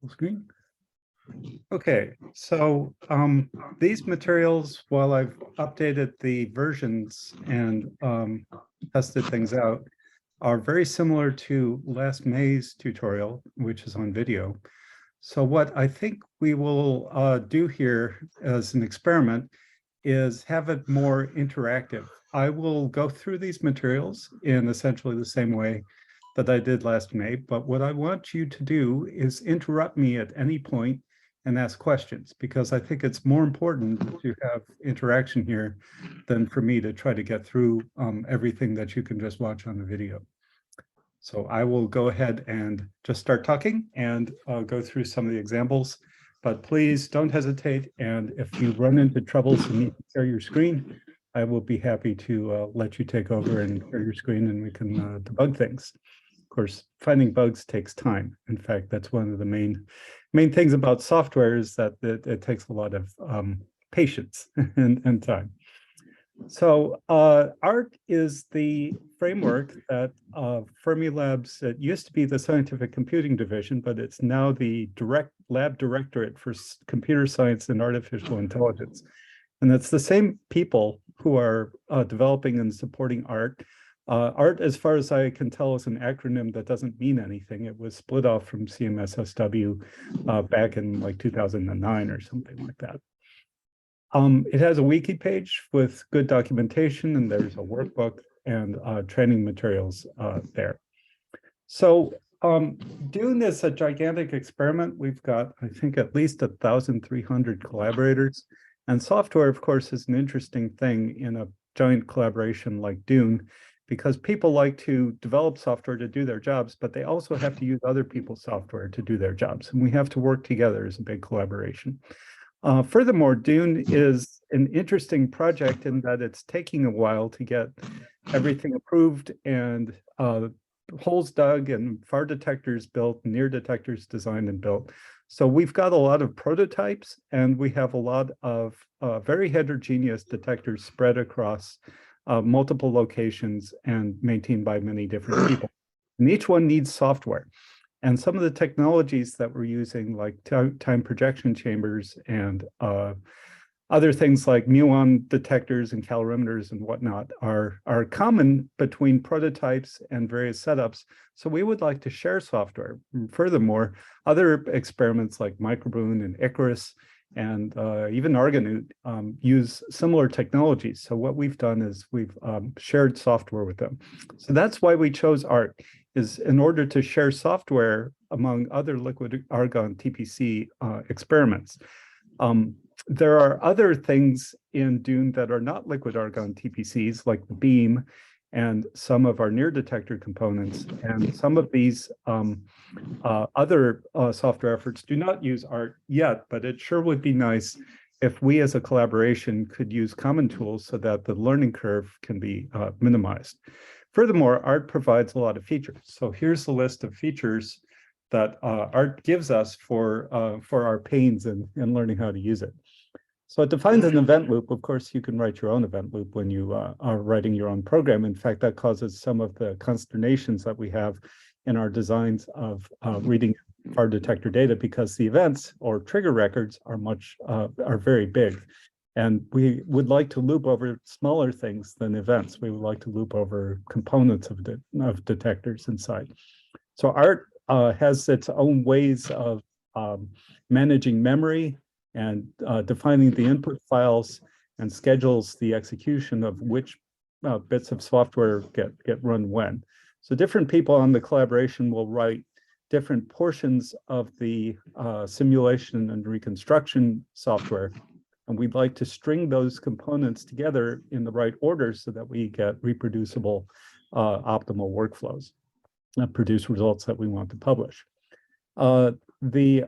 Full screen. Okay, so these materials, while I've updated the versions and tested things out, are very similar to last May's tutorial, which is on video. So what I think we will do here as an experiment is have it more interactive. I will go through these materials in essentially the same way that I did last May, but what I want you to do is interrupt me at any point and ask questions, because I think it's more important to have interaction here than for me to try to get through everything that you can just watch on the video. So I will go ahead and just start talking and go through some of the examples, but please don't hesitate. And if you run into troubles and need to share your screen, I will be happy to let you take over and share your screen and we can debug things. Of course, finding bugs takes time. In fact, that's one of the main things about software is that it takes a lot of patience and time. So ART is the framework that Fermilab's, it used to be the Scientific Computing Division, but it's now the Lab Directorate for Computer Science and Artificial Intelligence. And it's the same people who are developing and supporting ART. ART, as far as I can tell, is an acronym that doesn't mean anything. It was split off from CMSSW back in like 2009 or something like that. It has a wiki page with good documentation, and there's a workbook and training materials there. So DUNE is a gigantic experiment. We've got, I think, at least 1,300 collaborators. And software, of course, is an interesting thing in a giant collaboration like DUNE, because people like to develop software to do their jobs, but they also have to use other people's software to do their jobs. And we have to work together as a big collaboration. Furthermore, DUNE is an interesting project in that it's taking a while to get everything approved and holes dug and far detectors built, near detectors designed and built. So we've got a lot of prototypes and we have a lot of very heterogeneous detectors spread across multiple locations and maintained by many different people. And each one needs software. And some of the technologies that we're using, like time projection chambers and other things like muon detectors and calorimeters and whatnot, are common between prototypes and various setups. So we would like to share software. Furthermore, other experiments like Microboon and Icarus and even Argonaut use similar technologies. So what we've done is we've shared software with them. So that's why we chose ART, is in order to share software among other liquid argon TPC experiments. There are other things in DUNE that are not liquid argon TPCs, like the beam and some of our near detector components. And some of these other software efforts do not use ART yet, but it sure would be nice if we as a collaboration could use common tools so that the learning curve can be minimized. Furthermore, ART provides a lot of features. So here's the list of features that ART gives us for our pains in learning how to use it. So it defines an event loop. Of course, you can write your own event loop when you are writing your own program. In fact, that causes some of the consternations that we have in our designs of reading far detector data, because the events or trigger records are very big. And we would like to loop over smaller things than events. We would like to loop over components of detectors inside. So ART has its own ways of managing memory and defining the input files and schedules the execution of which bits of software get run when. So different people on the collaboration will write different portions of the simulation and reconstruction software. And we'd like to string those components together in the right order so that we get reproducible, optimal workflows and produce results that we want to publish. The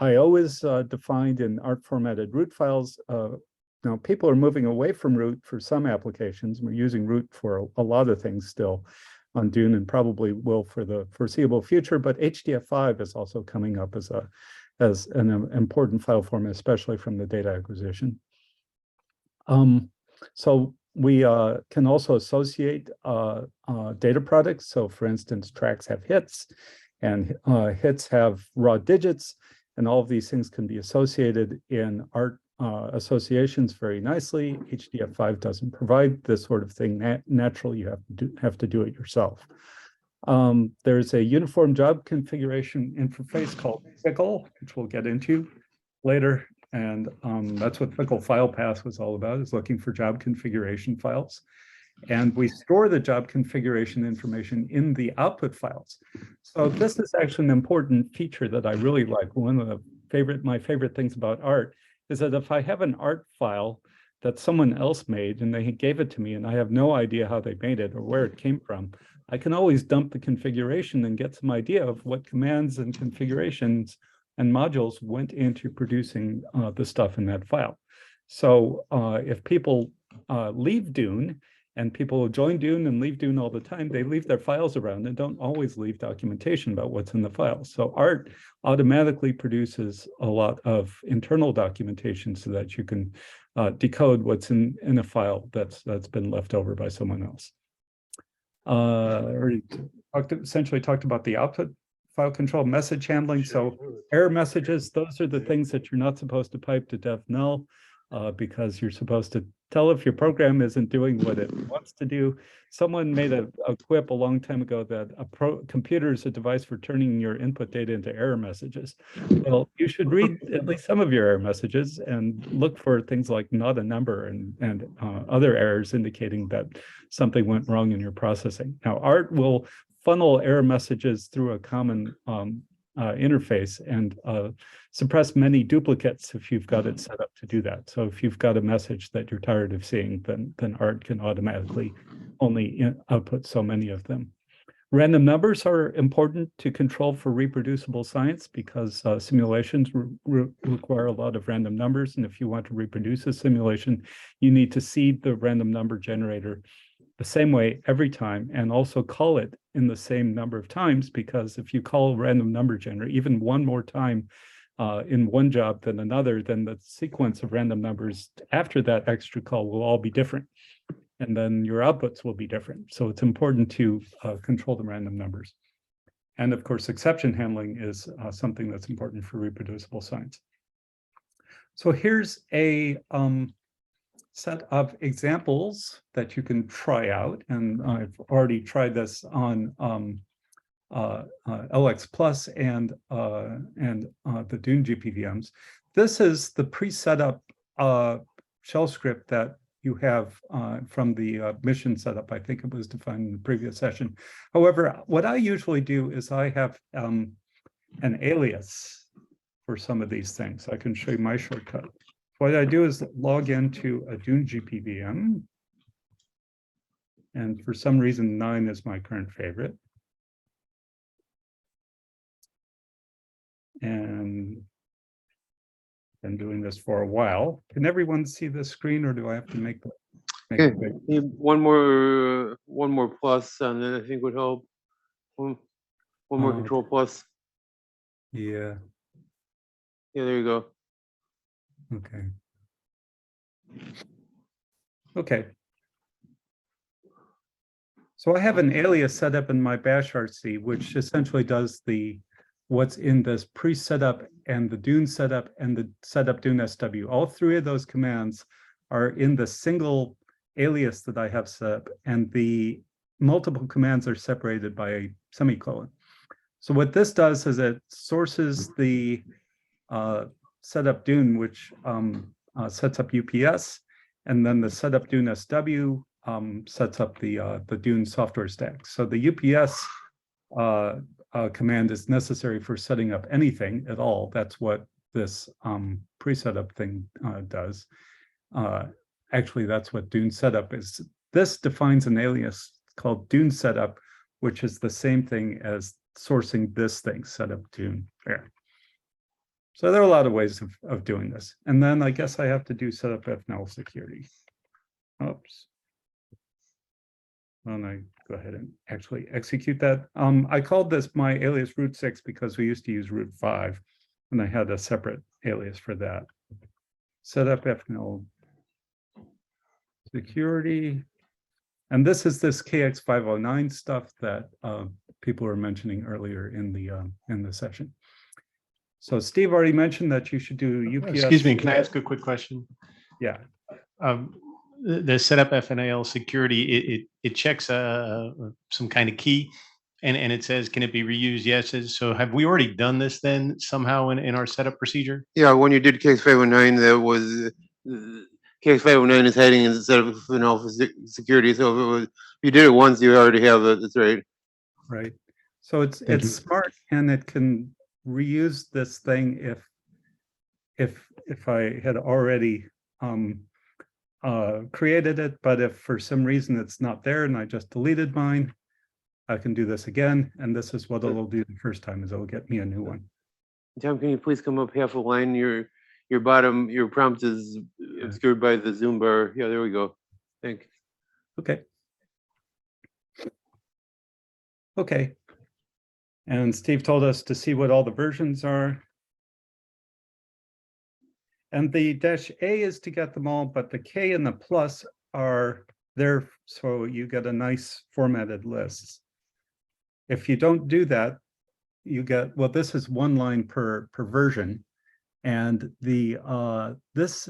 I/O is defined in ART formatted root files. Now, people are moving away from root for some applications. We're using root for a lot of things still on DUNE and probably will for the foreseeable future, but HDF5 is also coming up as an important file format, especially from the data acquisition. So we can also associate data products. So for instance, tracks have hits And hits have raw digits, and all of these things can be associated in art associations very nicely. HDF5 doesn't provide this sort of thing naturally. You have to do it yourself. There's a uniform job configuration interface called Fickle, which we'll get into later. And that's what Fickle file path was all about, is looking for job configuration files. And we store the job configuration information in the output files. So this is actually an important feature that I really like. One of my favorite things about art is that if I have an art file that someone else made and they gave it to me and I have no idea how they made it or where it came from, I can always dump the configuration and get some idea of what commands and configurations and modules went into producing the stuff in that file. So if people leave DUNE, and people join DUNE and leave DUNE all the time, they leave their files around and don't always leave documentation about what's in the file. So art automatically produces a lot of internal documentation so that you can decode what's in a file that's been left over by someone else. Essentially talked about the output file control, message handling. So error messages, those are the things that you're not supposed to pipe to def null. Because you're supposed to tell if your program isn't doing what it wants to do. Someone made a quip a long time ago that a computer is a device for turning your input data into error messages. Well, you should read at least some of your error messages and look for things like not a number and other errors indicating that something went wrong in your processing. Now, art will funnel error messages through a common interface and suppress many duplicates if you've got it set up to do that. So if you've got a message that you're tired of seeing, then art can automatically only output so many of them. Random numbers are important to control for reproducible science because simulations require a lot of random numbers. And if you want to reproduce a simulation, you need to seed the random number generator the same way every time and also call it in the same number of times, because if you call random number generator even one more time in one job than another, then the sequence of random numbers after that extra call will all be different. And then your outputs will be different. So it's important to control the random numbers. And of course, exception handling is something that's important for reproducible science. So here's a set of examples that you can try out. And I've already tried this on LX Plus and the DUNE GPVMs. This is the pre-set up shell script that you have from the mission setup. I think it was defined in the previous session. However, what I usually do is I have an alias for some of these things. I can show you my shortcut. What I do is log into a DUNE GPVM. And for some reason, 9 is my current favorite. And been doing this for a while. Can everyone see the screen, or do I have to make it big? One more plus, and then I think would help. One more control plus. Yeah. Yeah, there you go. Okay. Okay. So I have an alias set up in my bash RC, which essentially does what's in this pre-setup and the DUNE setup and the setup DUNE SW. All three of those commands are in the single alias that I have set up, and the multiple commands are separated by a semicolon. So what this does is it sources the setup DUNE, which sets up UPS, and then the setup DUNE SW sets up the DUNE software stack. So the UPS command is necessary for setting up anything at all. That's what this pre-setup thing does. Actually, that's what DUNE setup is. This defines an alias called DUNE setup, which is the same thing as sourcing this thing, setup DUNE. There. So there are a lot of ways of doing this. And then I guess I have to do setup fnull security. Oops. And I go ahead and actually execute that. I called this my alias root 6 because we used to use root 5, and I had a separate alias for that. Setup fnull security. And this is this KX509 stuff that people were mentioning earlier in the session. So Steve already mentioned that you should do UPS. Excuse me, can I ask a quick question? Yeah. The setup FNAL security, it checks some kind of key, and it says, can it be reused? Yes. So have we already done this then somehow in our setup procedure? Yeah, when you did case 509, that was case 509 is heading instead of for security. So if it was, if you did it once, you already have it. That's right. Right. So it's Thank you. smart, and it can reuse this thing if I had already created it, but if for some reason it's not there and I just deleted mine, I can do this again, and this is what it'll do the first time, is it'll get me a new one. Tom, can you please come up half a line? Your prompt is obscured by the Zoom bar. Yeah, there we go. Thank you. Okay. Okay. And Steve told us to see what all the versions are. And the -A is to get them all, but the K and the plus are there, so you get a nice formatted list. If you don't do that, you get, well, this is one line per version. And the this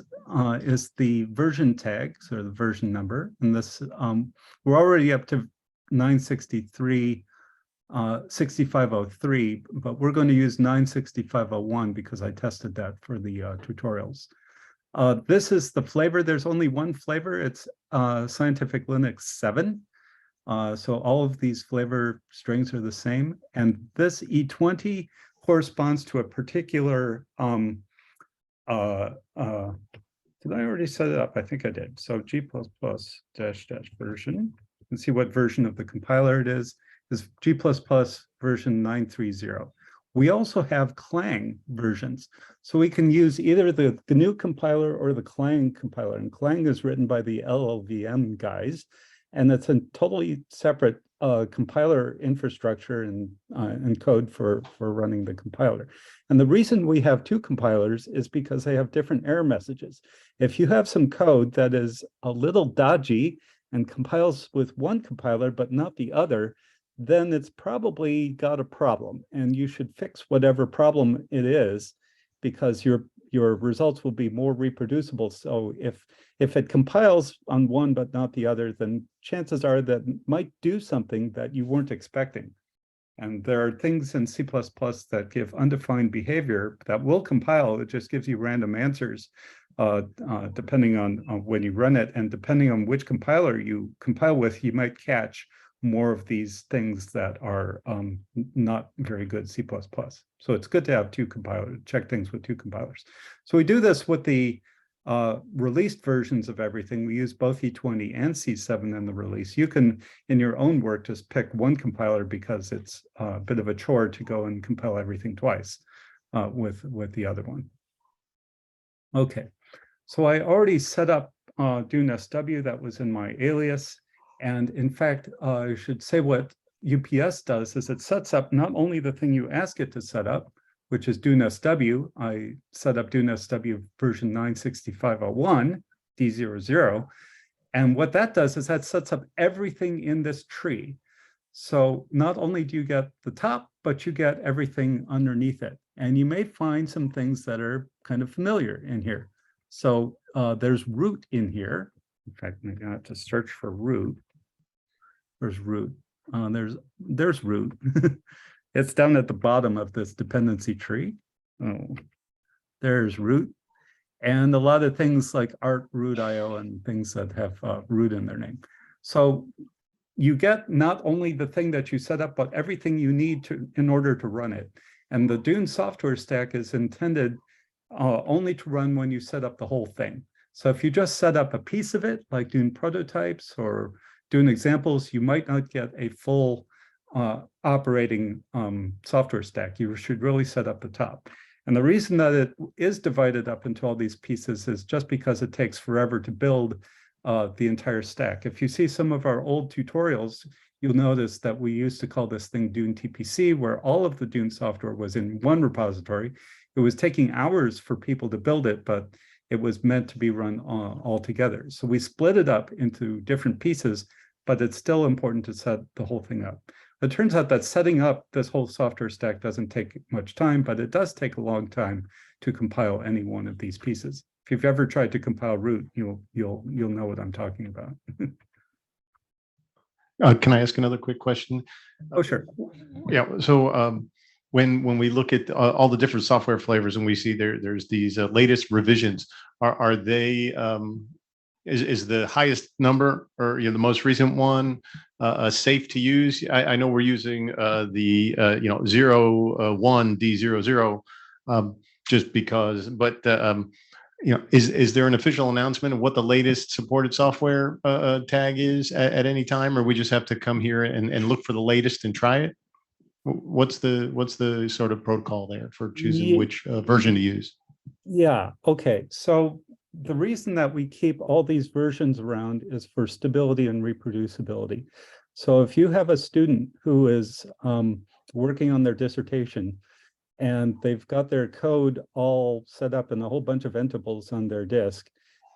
is the version tags, or the version number. And this we're already up to 963 6503, but we're going to use 96501 because I tested that for the tutorials. This is the flavor. There's only one flavor. It's Scientific Linux 7. So all of these flavor strings are the same. And this E20 corresponds to a particular, did I already set it up? I think I did. So G++ -- version. You can see what version of the compiler it is G++ version 930. We also have Clang versions. So we can use either the GNU compiler or the Clang compiler. And Clang is written by the LLVM guys. And it's a totally separate compiler infrastructure and code for running the compiler. And the reason we have two compilers is because they have different error messages. If you have some code that is a little dodgy and compiles with one compiler but not the other, then it's probably got a problem, and you should fix whatever problem it is, because your results will be more reproducible. So if it compiles on one but not the other, then chances are that it might do something that you weren't expecting. And there are things in C++ that give undefined behavior that will compile. It just gives you random answers depending on when you run it, and depending on which compiler you compile with, you might catch more of these things that are not very good C++. So it's good to have two compilers, check things with two compilers. So we do this with the released versions of everything. We use both E20 and C7 in the release. You can, in your own work, just pick one compiler because it's a bit of a chore to go and compile everything twice with the other one. Okay, so I already set up DUNE SW. That was in my alias. And in fact, I should say what UPS does is it sets up not only the thing you ask it to set up, which is DUNE SW. I set up DUNE SW version 96501 D00. And what that does is that sets up everything in this tree. So not only do you get the top, but you get everything underneath it. And you may find some things that are kind of familiar in here. So there's root in here. In fact, maybe I have to search for root. Where's root? There's root. It's down at the bottom of this dependency tree. Oh, there's root. And a lot of things like art, root IO, and things that have root in their name. So you get not only the thing that you set up, but everything you need in order to run it. And the DUNE software stack is intended only to run when you set up the whole thing. So if you just set up a piece of it, like DUNE prototypes or DUNE examples, you might not get a full operating software stack. You should really set up the top. And the reason that it is divided up into all these pieces is just because it takes forever to build the entire stack. If you see some of our old tutorials, you'll notice that we used to call this thing DUNE TPC, where all of the DUNE software was in one repository. It was taking hours for people to build it, but it was meant to be run all together. So we split it up into different pieces, but it's still important to set the whole thing up. It turns out that setting up this whole software stack doesn't take much time, but it does take a long time to compile any one of these pieces. If you've ever tried to compile root, you'll know what I'm talking about. Can I ask another quick question? Oh, sure. Yeah. So when we look at all the different software flavors and we see there's these latest revisions, are they is the highest number or the most recent one safe to use? I know we're using the 01 D00 just because, but is there an official announcement of what the latest supported software tag is at any time, or we just have to come here and look for the latest and try it? What's the sort of protocol there for choosing which version to use? Yeah, okay. So the reason that we keep all these versions around is for stability and reproducibility. So if you have a student who is working on their dissertation and they've got their code all set up in a whole bunch of entables on their disk,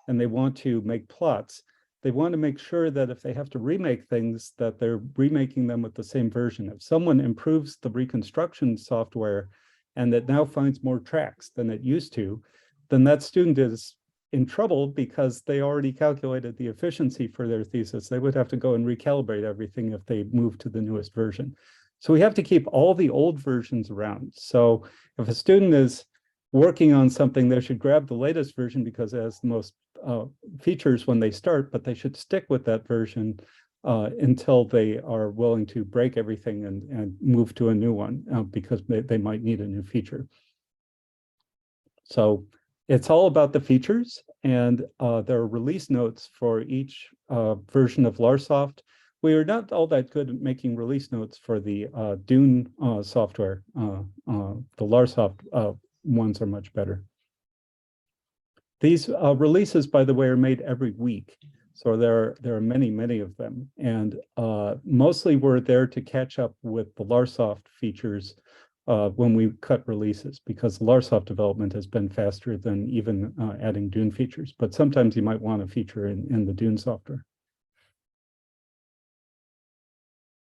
and they want to make plots, they want to make sure that if they have to remake things, that they're remaking them with the same version. If someone improves the reconstruction software and it now finds more tracks than it used to, then that student is in trouble because they already calculated the efficiency for their thesis. They would have to go and recalibrate everything if they move to the newest version. So we have to keep all the old versions around. So if a student is working on something, they should grab the latest version because it has the most features when they start, but they should stick with that version until they are willing to break everything and move to a new one because they might need a new feature. So it's all about the features, and there are release notes for each version of LArSoft. We are not all that good at making release notes for the DUNE software. The LArSoft ones are much better. These releases, by the way, are made every week. So there are many of them. And mostly we're there to catch up with the LArSoft features when we cut releases, because the LArSoft development has been faster than even adding DUNE features. But sometimes you might want a feature in the DUNE software.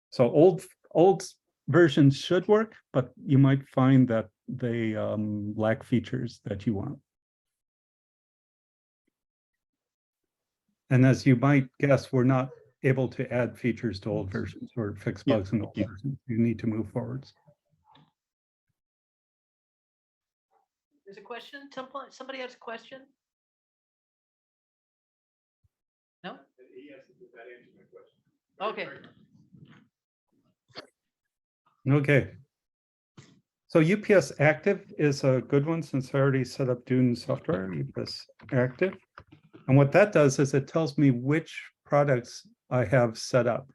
So old versions should work, but you might find that they lack features that you want. And as you might guess, we're not able to add features to old versions or fix bugs in old versions. You need to move forwards. There's a question? Somebody has a question? No? Okay. Okay. So UPS Active is a good one since I already set up DUNE software, UPS Active. And what that does is it tells me which products I have set up.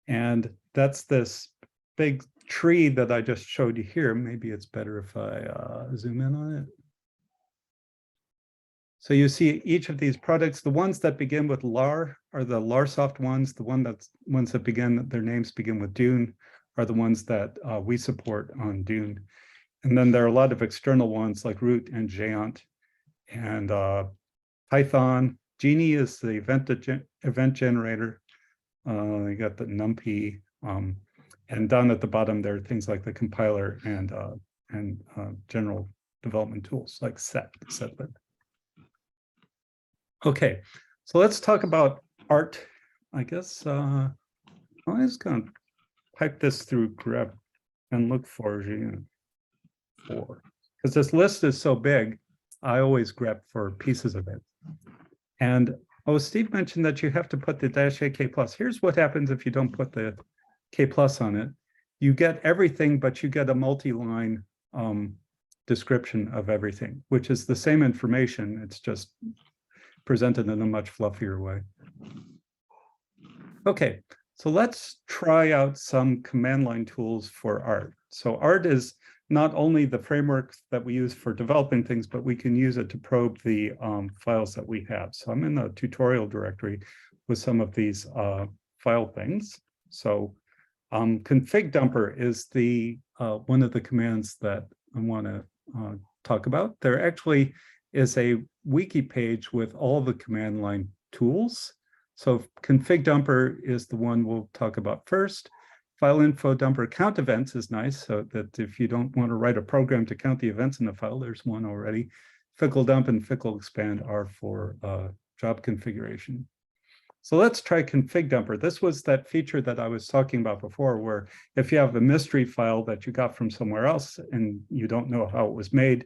And that's this big tree that I just showed you here. Maybe it's better if I zoom in on it. So you see each of these products, the ones that begin with LAR are the LARSoft ones. The ones that begin, their names begin with DUNE are the ones that we support on DUNE. And then there are a lot of external ones like Root and Geant and Python. Genie is the event generator. You got the NumPy. And down at the bottom, there are things like the compiler and general development tools like setlib. Okay, so let's talk about art. I guess I'm just going to pipe this through grep and look for G4. Because this list is so big, I always grep for pieces of it. And Steve mentioned that you have to put the -AK plus. Here's what happens if you don't put the K plus on it. You get everything, but you get a multi-line description of everything, which is the same information. It's just presented in a much fluffier way. Okay, so let's try out some command line tools for art. So art is not only the framework that we use for developing things, but we can use it to probe the files that we have. So I'm in the tutorial directory with some of these file things. So config dumper is the one of the commands that I want to talk about. There actually is a wiki page with all the command line tools. So config dumper is the one we'll talk about first. file info dumper count events is nice, so that if you don't want to write a program to count the events in the file, there's one already. Fickle dump and fickle expand are for job configuration. So let's try config dumper. This was that feature that I was talking about before, where if you have a mystery file that you got from somewhere else and you don't know how it was made,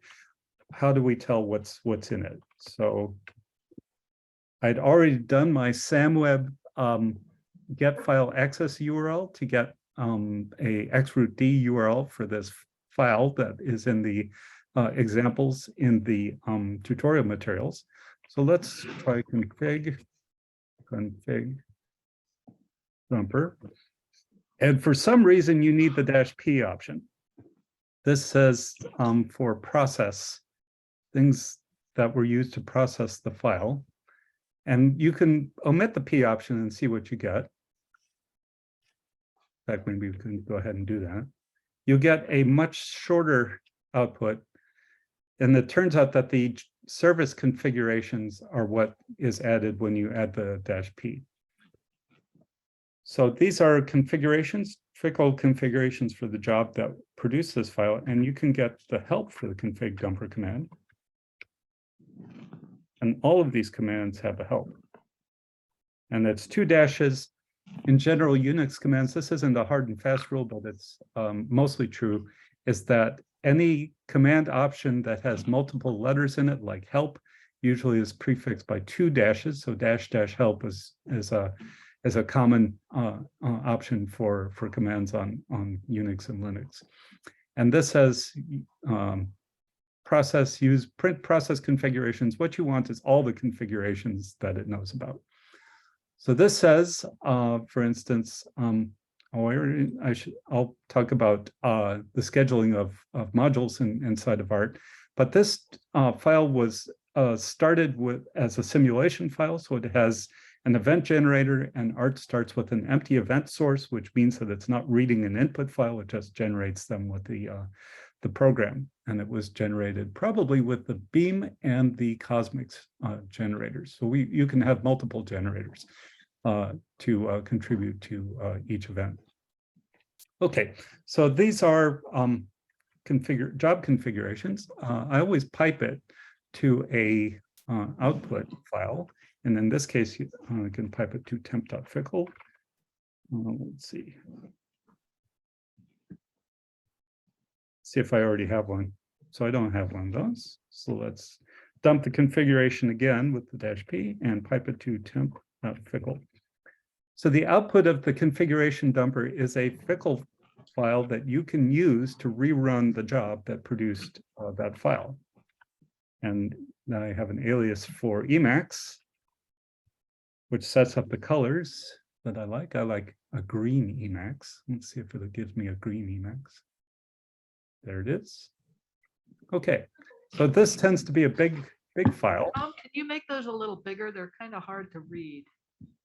how do we tell what's in it? So I'd already done my SAMWeb get file access URL to get a xrootd URL for this file that is in the examples in the tutorial materials. So let's try config dumper. And for some reason, you need the -p option. This says for process, things that were used to process the file. And you can omit the P option and see what you get. In fact, maybe we can go ahead and do that. You'll get a much shorter output. And it turns out that the service configurations are what is added when you add the -p. So these are configurations, fickle configurations for the job that produce this file, and you can get the help for the config dumper command. And all of these commands have a help. And it's 2 dashes. In general Unix commands, this isn't a hard and fast rule, but it's mostly true, is that any command option that has multiple letters in it, like help, usually is prefixed by 2 dashes. So --help is a common option for commands on Unix and Linux. And this has print process configurations. What you want is all the configurations that it knows about. So this says, for instance, I'll talk about the scheduling of modules inside of ART, but this file was started as a simulation file, so it has an event generator, and ART starts with an empty event source, which means that it's not reading an input file, it just generates them with the program. And it was generated probably with the Beam and the Cosmix generators. So you can have multiple generators to contribute to each event. Okay, so these are job configurations. I always pipe it to a output file. And in this case, I can pipe it to temp.fickle. Let's see. See if I already have one. So I don't have one of those. So let's dump the configuration again with the -p and pipe it to temp.fickle. So the output of the configuration dumper is a fickle file that you can use to rerun the job that produced that file. And then I have an alias for Emacs, which sets up the colors that I like. I like a green Emacs. Let's see if it gives me a green Emacs. There it is. Okay, so this tends to be a big file. Tom, can you make those a little bigger? They're kind of hard to read.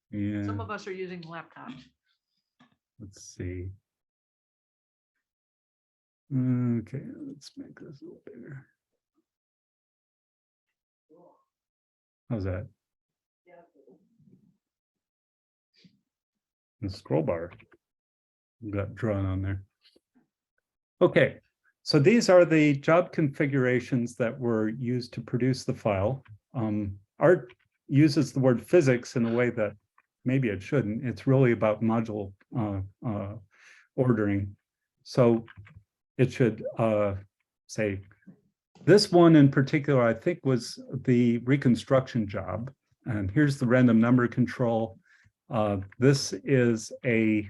Yeah, Some of us are using laptops. let's see. Okay, let's make this a little bigger. How's that? The scroll bar got drawn on there. Okay, so these are the job configurations that were used to produce the file. ART uses the word physics in a way that maybe it shouldn't. It's really about module ordering. So it should say, this one in particular, I think, was the reconstruction job. And here's the random number control. This is a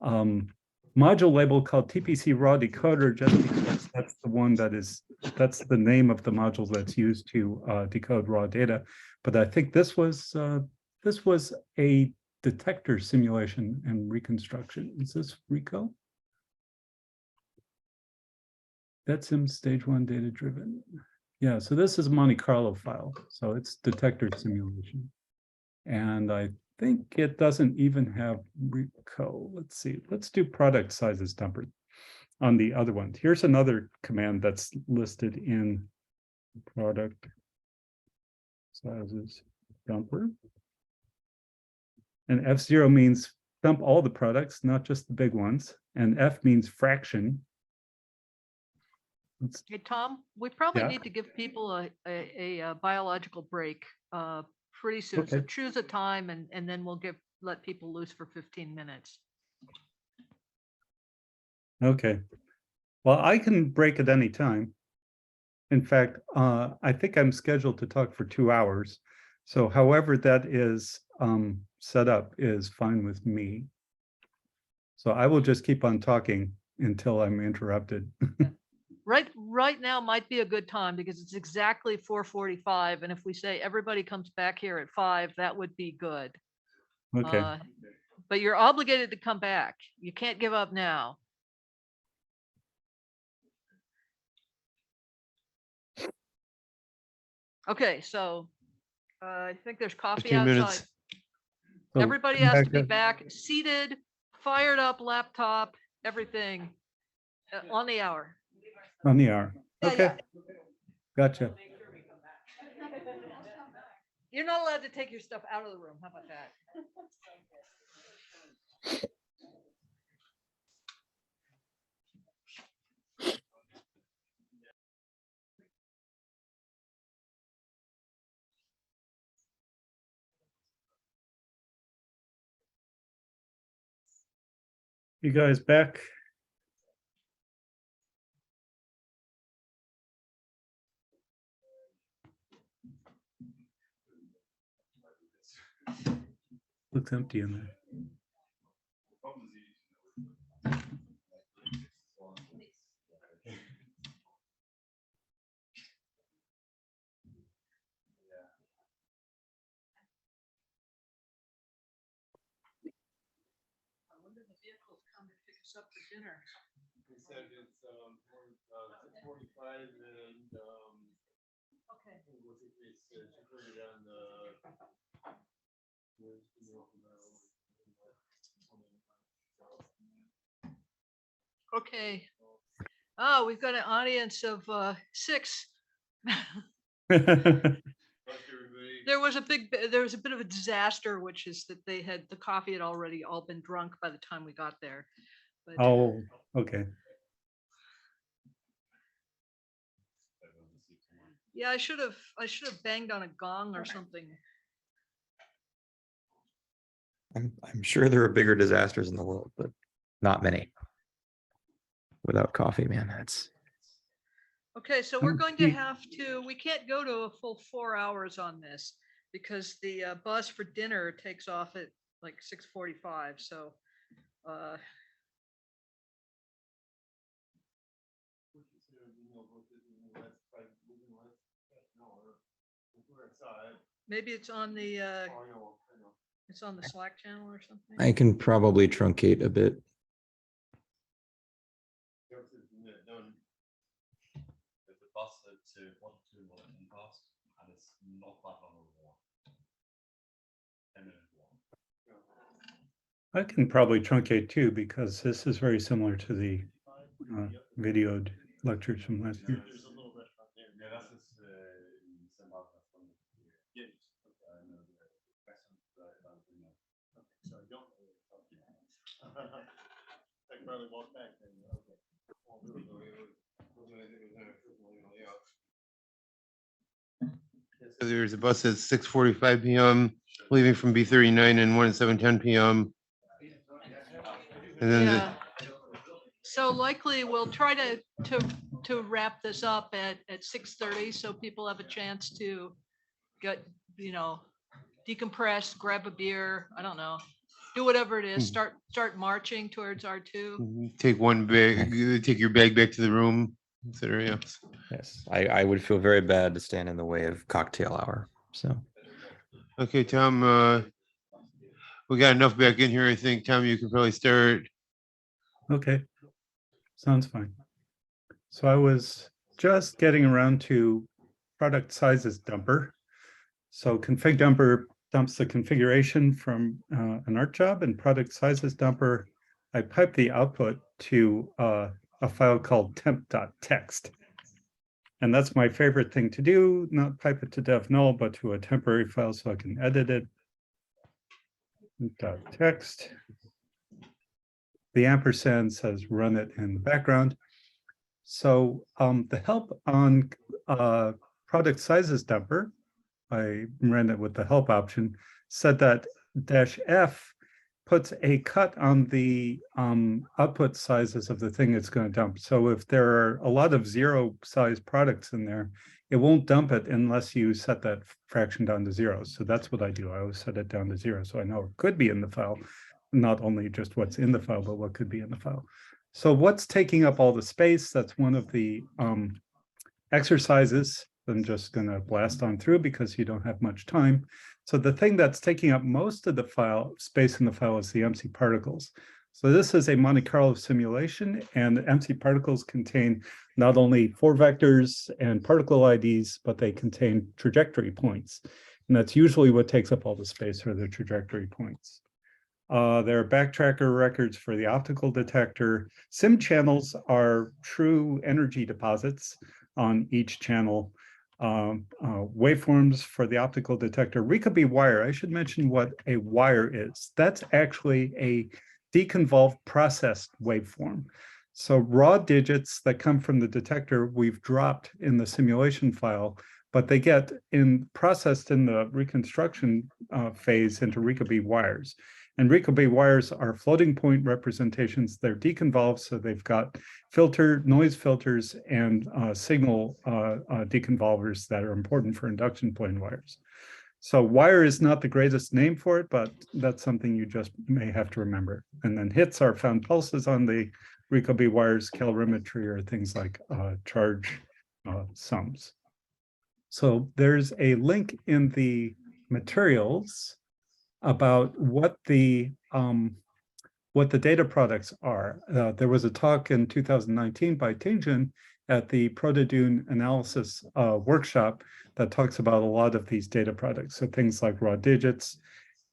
module label called TPC raw decoder, just because that's the one that's the name of the module that's used to decode raw data. But I think this was a detector simulation and reconstruction. Is this RICO? That's in stage 1 data driven. Yeah, so this is a Monte Carlo file. So it's detector simulation. And I think it doesn't even have RICO. Let's see, let's do product sizes dumper on the other ones. Here's another command that's listed in product sizes dumper. And F0 means dump all the products, not just the big ones. And F means fraction. Hey, Tom, we probably Yeah. need to give people a biological break pretty soon. So Okay. choose a time and then we'll let people loose for 15 minutes. Okay. Well, I can break at any time. In fact, I think I'm scheduled to talk for 2 hours. So however that is set up is fine with me. So I will just keep on talking until I'm interrupted. Right now might be a good time because it's exactly 4:45. And if we say everybody comes back here at 5, that would be good. Okay. But you're obligated to come back. You can't give up now. Okay, so I think there's coffee 15 outside. minutes. So Everybody come has back to be up back, seated, fired up laptop, everything on the hour. on the hour. Yeah, Okay. Gotcha. You're not allowed to take your stuff out of the room. How about that? You guys back? Looks empty in there. I wonder if the vehicles come to pick us up for dinner. He said it's 45 and Okay. it's situated on the Okay. Oh, we've got an audience of 6. There was a bit of a disaster, which is that the coffee had already all been drunk by the time we got there. But Oh, okay. yeah, I should have banged on a gong or something. I'm sure there are bigger disasters in the world, but not many. Without coffee, man, that's Okay, so we're Oh, going to gee. we can't go to a full 4 hours on this because the bus for dinner takes off at like 6:45. So maybe it's on the Slack channel or something. I can probably truncate a bit. With the bus to 121 past, and it's not that long of a walk. 10 minute walk. I can probably truncate too, because this is very similar to the videoed lectures from last year. There's a little bit up there. Yeah, that's just some other from the yeah. So I don't know. Like probably walk back then. Okay. So there's a bus at 6:45 p.m. leaving from B39 and one at 7:10 p.m. And then Yeah. So likely we'll try to wrap this up at 6:30 so people have a chance to get, decompress, grab a beer, I don't know, do whatever it is, start marching towards R2. take one bag, take your bag back to the room, etc. Yeah. Yes, I would feel very bad to stand in the way of cocktail hour. So Okay, Tom. We got enough back in here. I think, Tom, you can probably start. Okay, sounds fine. So I was just getting around to product sizes dumper. So config dumper dumps the configuration from an art job, and product sizes dumper, I pipe the output to a file called temp.txt. And that's my favorite thing to do, not pipe it to dev null, but to a temporary file so I can edit it. .txt. The ampersand says run it in the background. So the help on product sizes dumper, I ran it with the help option, said that -F puts a cut on the output sizes of the thing it's going to dump. So if there are a lot of zero size products in there, it won't dump it unless you set that fraction down to 0. So that's what I do. I always set it down to 0. So I know it could be in the file, not only just what's in the file, but what could be in the file. So what's taking up all the space? That's one of the exercises. I'm just going to blast on through because you don't have much time. So the thing that's taking up most of the file space in the file is the MC particles. So this is a Monte Carlo simulation, and MC particles contain not only 4 vectors and particle IDs, but they contain trajectory points. And that's usually what takes up all the space, are the trajectory points. There are backtracker records for the optical detector. SIM channels are true energy deposits on each channel. Waveforms for the optical detector. Rickaby wire, I should mention what a wire is. That's actually a deconvolved processed waveform. So raw digits that come from the detector we've dropped in the simulation file, but they get processed in the reconstruction phase into Rickaby wires. And Rickaby wires are floating point representations. They're deconvolved, so they've got noise filters and signal deconvolvers that are important for induction plane wires. So wire is not the greatest name for it, but that's something you just may have to remember. And then hits are found pulses on the Rickaby wires. Calorimetry are things like charge sums. So there's a link in the materials about what the data products are. There was a talk in 2019 by Tingjun at the Proto-DUNE analysis workshop that talks about a lot of these data products. So things like raw digits,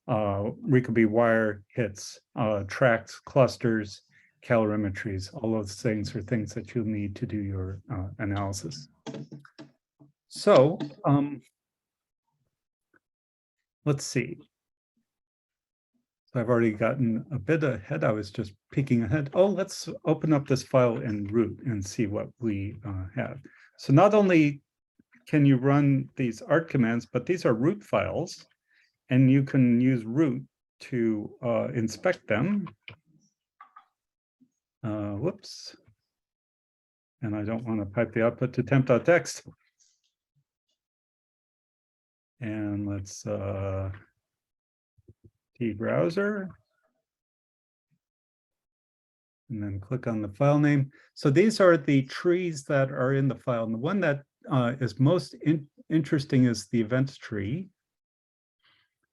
Rickaby wire, hits, tracks, clusters, calorimetries. All those things are things that you'll need to do your analysis. So let's see. So I've already gotten a bit ahead. I was just peeking ahead. Oh, let's open up this file in root and see what we have. So not only can you run these art commands, but these are root files, and you can use root to inspect them. Whoops. And I don't want to pipe the output to temp.txt. And let's browser, and then click on the file name. So these are the trees that are in the file. And the one that is most interesting is the events tree.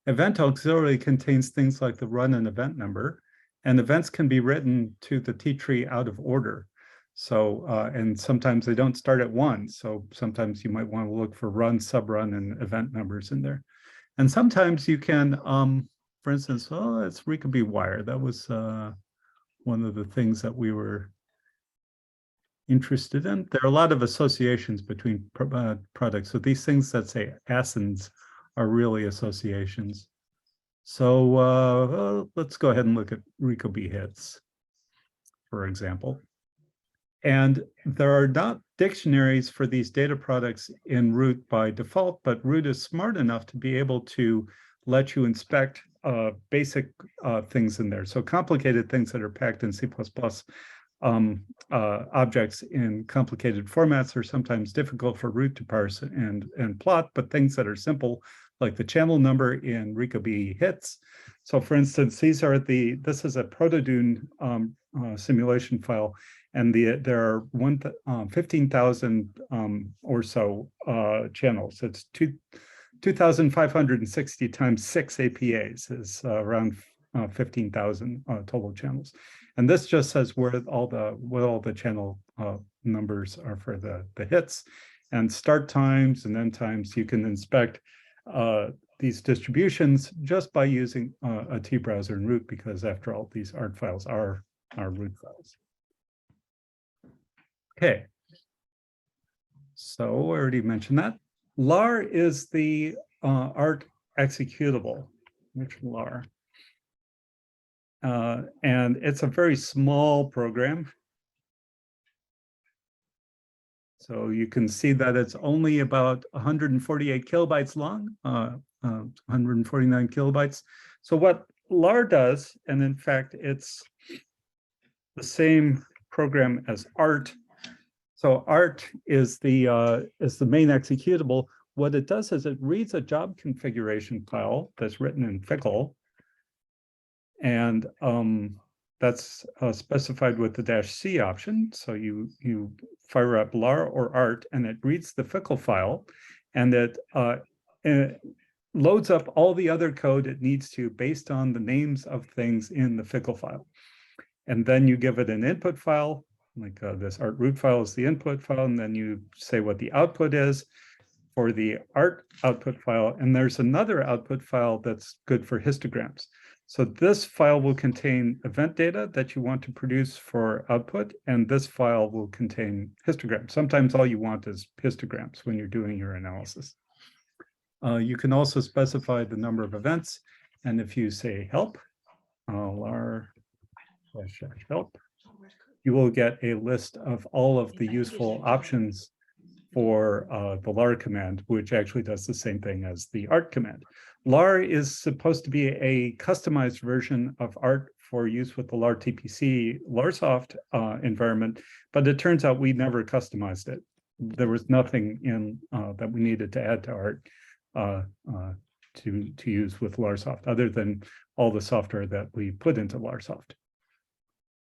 Event auxiliary contains things like the run and event number, and events can be written to the T tree out of order. So, and sometimes they don't start at 1. So sometimes you might want to look for run, subrun, and event numbers in there. And sometimes you can, for instance, oh, it's Rickaby wire. That was one of the things that we were interested in. There are a lot of associations between products. So these things that say ASINs are really associations. So let's go ahead and look at Rickaby hits, for example. And there are not dictionaries for these data products in root by default, but root is smart enough to be able to let you inspect basic things in there. So complicated things that are packed in C++ objects in complicated formats are sometimes difficult for root to parse and plot, but things that are simple, like the channel number in Rickaby hits. So for instance, this is a Proto-DUNE simulation file, and there are 15,000 or so channels. It's 2,560 times 6 APAs is around 15,000 total channels. And this just says where all the channel numbers are for the hits, and start times and end times. You can inspect these distributions just by using a T browser and root, because after all, these art files are root files. Okay. So I already mentioned that. LAR is the art executable. Which LAR? And it's a very small program. So you can see that it's only about 148 kilobytes long, 149 kilobytes. So what LAR does, and in fact, it's the same program as ART. So ART is the main executable. What it does is it reads a job configuration file that's written in Fickle, and that's specified with the -C option. So you fire up LAR or ART, and it reads the Fickle file, and it loads up all the other code it needs to based on the names of things in the Fickle file. And then you give it an input file, like this ART root file is the input file, and then you say what the output is for the ART output file. And there's another output file that's good for histograms. So this file will contain event data that you want to produce for output, and this file will contain histograms. Sometimes all you want is histograms when you're doing your analysis. You can also specify the number of events, and if you say help, LAR/help, you will get a list of all of the useful options for the LAR command, which actually does the same thing as the ART command. LAR is supposed to be a customized version of ART for use with the LAR-TPC LARSoft environment, but it turns out we never customized it. There was nothing in that we needed to add to ART to use with LARSoft, other than all the software that we put into LARSoft.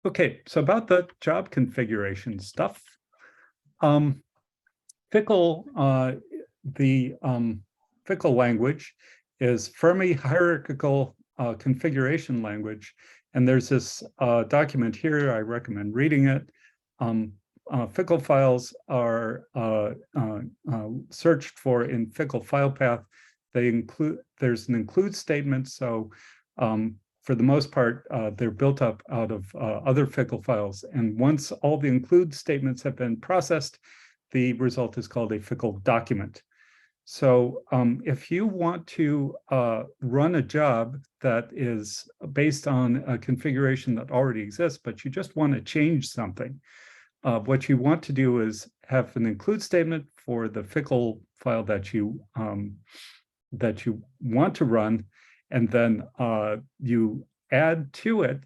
Okay, so about the job configuration stuff. Fickle, the Fickle language is Fermi hierarchical configuration language. And there's this document here, I recommend reading it. Fickle files are searched for in Fickle file path. There's an include statement. So for the most part, they're built up out of other Fickle files. And once all the include statements have been processed, the result is called a Fickle document. So if you want to run a job that is based on a configuration that already exists, but you just want to change something, what you want to do is have an include statement for the Fickle file that you want to run, and then you add to it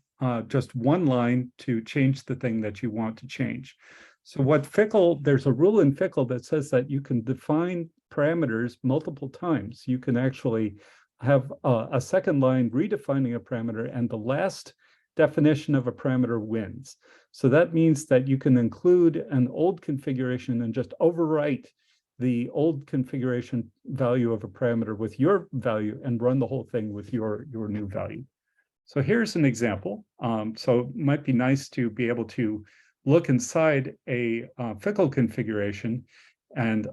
just one line to change the thing that you want to change. So what Fickle, there's a rule in Fickle that says that you can define parameters multiple times. You can actually have a second line redefining a parameter, and the last definition of a parameter wins. So that means that you can include an old configuration and just overwrite the old configuration value of a parameter with your value and run the whole thing with your new value. So here's an example. So it might be nice to be able to look inside a Fickle configuration and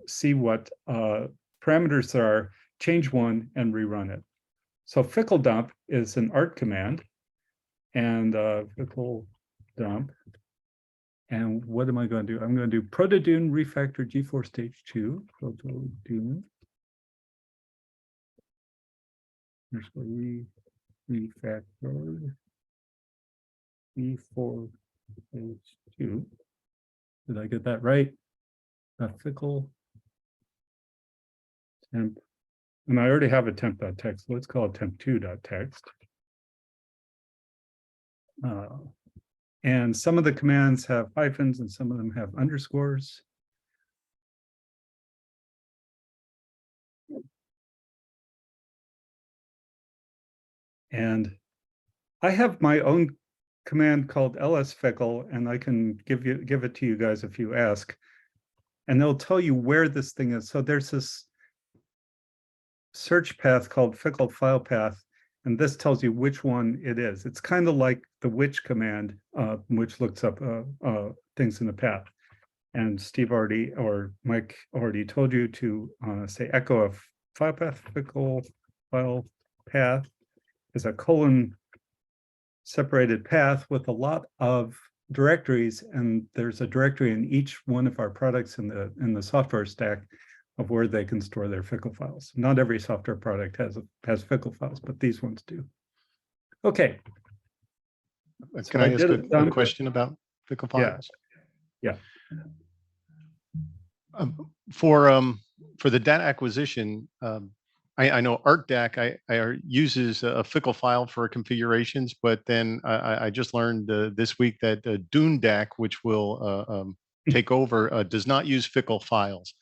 see what parameters there are, change one, and rerun it. So Fickle dump is an ART command, and Fickle dump. And what am I going to do? I'm going to do proto-DUNE refactor G4 stage 2, proto-DUNE. Refactor G4 stage 2. Did I get that right? Fickle temp. And I already have a temp.txt. Let's call it temp2.txt. And some of the commands have hyphens and some of them have underscores. And I have my own command called lsfickle, and I can give it to you guys if you ask. And they'll tell you where this thing is. So there's this search path called Fickle file path, and this tells you which one it is. It's kind of like the which command, which looks up things in the path. And Steve already, or Mike already told you to say echo of file path. Fickle file path is a colon separated path with a lot of directories, and there's a directory in each one of our products in the software stack of where they can store their Fickle files. Not every software product has Fickle files, but these ones do. Okay, So Can I I ask did a it done. question about fickle Yeah. files? Yeah. For the data acquisition, I know ArcDAC uses a fickle file for configurations, but then I just learned this week that DUNE DAC, which will take over, does not use fickle files.